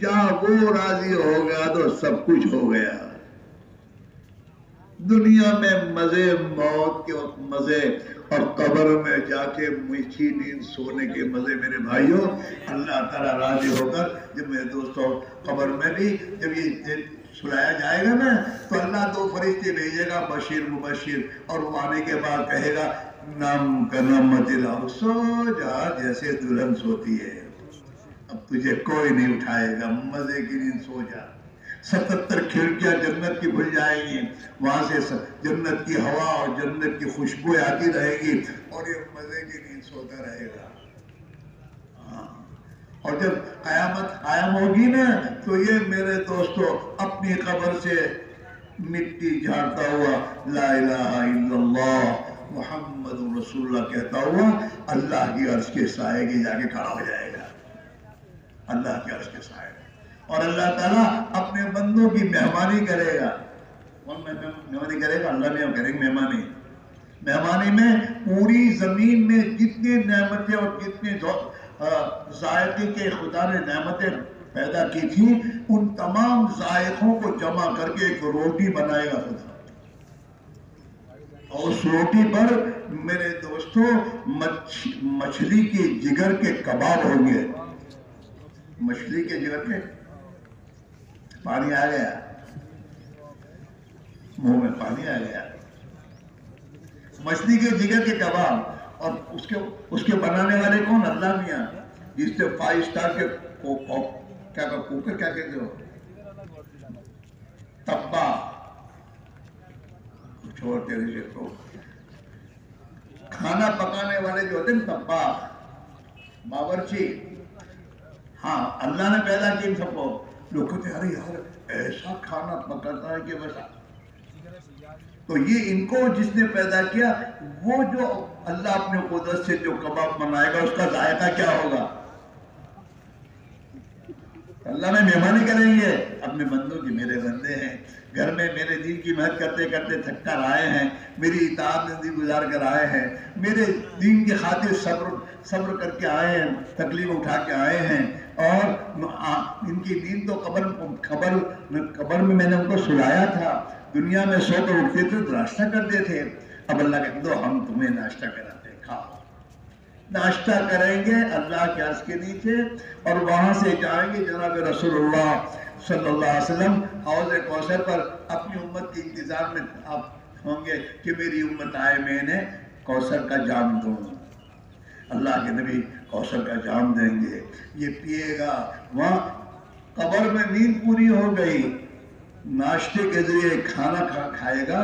جہاں وہ راضی ہو گیا تو سب کچھ ہو گیا. دنیا میں مزے، موت کے وقت مزے، اور قبر میں جا کے میٹھی نیند سونے کے مزے. میرے بھائیوں، اللہ تعالیٰ راضی ہو کر جب میرے دوستوں قبر میں بھی جب یہ سلایا جائے گا نا تو اللہ 2 فرشتے بھیجے گا، بشیر مبشر، اور وہ آنے کے بعد کہے گا نم کا نمت لاؤ، سو جا جیسے دلہن سوتی ہے، اب تجھے کوئی نہیں اٹھائے گا، مزے کی نیند سو جا. 77 کھڑکیاں جنت کی کھل جائیں گی، وہاں سے جنت کی ہوا اور جنت کی خوشبو آتی رہے گی اور یہ مزے کی نیند سوتا رہے گا. اور جب قیامت قائم ہوگی نا تو یہ میرے دوستو اپنی قبر سے مٹی جھاڑتا ہوا لا الہ الا اللہ محمد رسول اللہ کہتا ہوا اللہ کی عرش کے سائے کی جا کے کھڑا ہو جائے گا. اللہ کے عرش کے سائے، اور اللہ تعالیٰ اپنے بندوں کی مہمانی کرے گا. کون مہمانی کرے گا؟ اللہ میں کریں گے مہمانی. مہمانی میں پوری زمین میں جتنی نعمتیں اور جتنے ذائقے کے خدا نے نعمتیں پیدا کی تھی ان تمام ذائقوں کو جمع کر کے ایک روٹی بنائے گا خدا. اور اس روٹی پر میرے دوستو مچھلی کے جگر کے کباب ہوں گے. مچھلی کے جگر کے، پانی آ گیا منہ میں، پانی آ گیا. مچھلی کے جگر کے کباب، اور اس کے بنانے والے کون؟ اللہ میاں، جس سے 5 اسٹار کے کوکر کیا کہتے ہو، تبا چھوڑتے رہے تو کھانا پکانے والے جو ہوتے ہیں تبا، باورچی. ہاں اللہ نے پیدا کی ان سب کو. لوگ کہتے ہیں ارے یار ایسا کھانا پکاتا ہے کہ بس. تو یہ ان کو جس نے پیدا کیا، وہ جو اللہ اپنے قدرت سے جو کباب بنائے گا اس کا ذائقہ کیا ہوگا؟ اللہ میں مہمانی کریں گے اپنے بندوں کی. میرے بندے ہیں گھر میں، میرے دین کی محنت کرتے کرتے تھک کر آئے ہیں، میری اطاعت زندگی گزار کر آئے ہیں، میرے دین کی خاطر صبر کر کے آئے ہیں، تکلیف اٹھا کے آئے ہیں، اور ان کی نیند تو قبر میں نے ان کو سلایا تھا. دنیا میں سو کر اٹھتے تھے تو ناشتہ کرتے تھے. اب اللہ کہتے دو ہم تمہیں ناشتہ کراتے ہیں، کھاؤ. ناشتہ کریں گے اللہ کے عرش کے نیچے، اور وہاں سے جائیں گے جناب رسول اللہ صلی اللہ علیہ وسلم حوض کوثر پر اپنی امت کے انتظار میں آپ ہوں گے کہ میری امت آئے میں نے کوثر کا جام دوں. اللہ کے نبی کوثر کا جام دیں گے، یہ پیے گا. وہاں قبر میں نیند پوری ہو گئی، ناشتے کے ذریعے کھانا کھائے گا،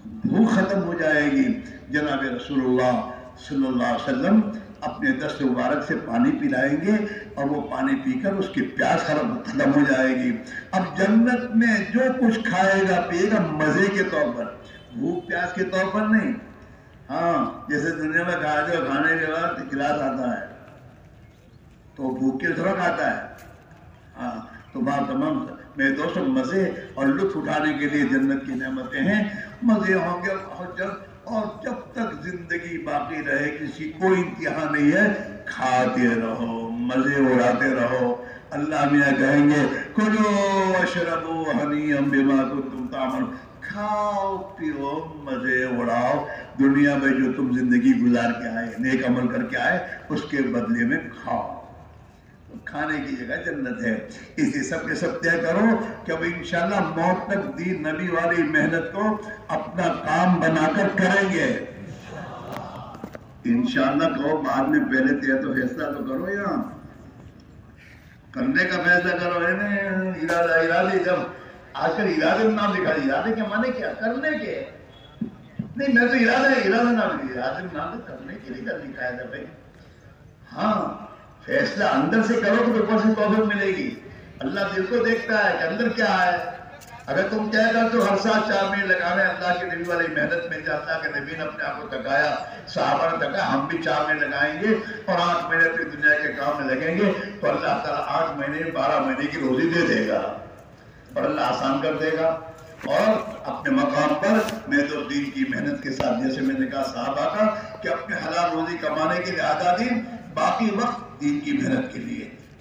بھوک ختم ہو جائے گی. جناب رسول اللہ صلی اللہ علیہ وسلم اپنے دست مبارک سے پانی پلائیں گے اور وہ پانی پی کر اس کی پیاس ختم ہو جائے گی. اب جنت میں جو کچھ کھائے گا پیے گا مزے کے طور پر، بھوک پیاس کے طور پر نہیں. ہاں جیسے دنیا میں کھانے کے بعد گلاس آتا ہے تو بھوک کے طرح کھاتا ہے. ہاں تو بات تمام میرے دوستوں مزے اور لطف اٹھانے کے لیے جنت کی نعمتیں ہیں. مزے ہوں گے اور جب تک زندگی باقی رہے کسی کوئی انتہا نہیں ہے، کھاتے رہو، مزے اڑاتے رہو. اللہ میاں کہیں گے کلو واشربوا ہنیئا بما کنتم تعملون، کھاؤ پیو مزے اڑاؤ. دنیا میں جو تم زندگی گزار کے آئے، نیک عمل کر کے آئے، اس کے بدلے میں کھاؤ. کھانے کی جگہ جنت ہے. اسی سب کے سب طے کرو کہ اب انشاءاللہ موت تک دین نبی والی محنت کو اپنا کام بنا کر کریں گے انشاءاللہ. کہو بعد میں، پہلے طے تو فیصلہ تو کرو، یہاں کرنے کا فیصلہ کرو. ارادے جب آج کل ارادے میں نام لکھا ہے، ارادے کے معنی کیا؟ کرنے کے نہیں. میں تو ارادہ نام لکھا، ارادے میں نام کرنے کے لیے لکھا ہے بھائی. ہاں فیصلہ اندر سے کرو تو اوپر سے توفیق ملے گی. اللہ دل کو دیکھتا ہے کہ اندر کیا ہے. اگر تم کہہ کر تو ہر سال 4 مہینے لگانے اللہ کے نبی والی محنت میں جاتا کہ نبی نے اپنے آپ کو تکایا، صحابہ نے تکایا، ہم بھی 4 مہینے لگائیں گے اور 8 مہینے اپنی دنیا کے کام میں لگیں گے تو اللہ تعالیٰ 8 مہینے 12 مہینے کی روزی دے دے گا اور اللہ آسان کر دے گا. اور اپنے مقام پر میں تو دین کی محنت کے ساتھ، جیسے میں نے کہا صحابہ کا کہ اپنے حلال روزی کمانے کے لیے آدھا دن، باقی وقت دین کی محنت کے لیے.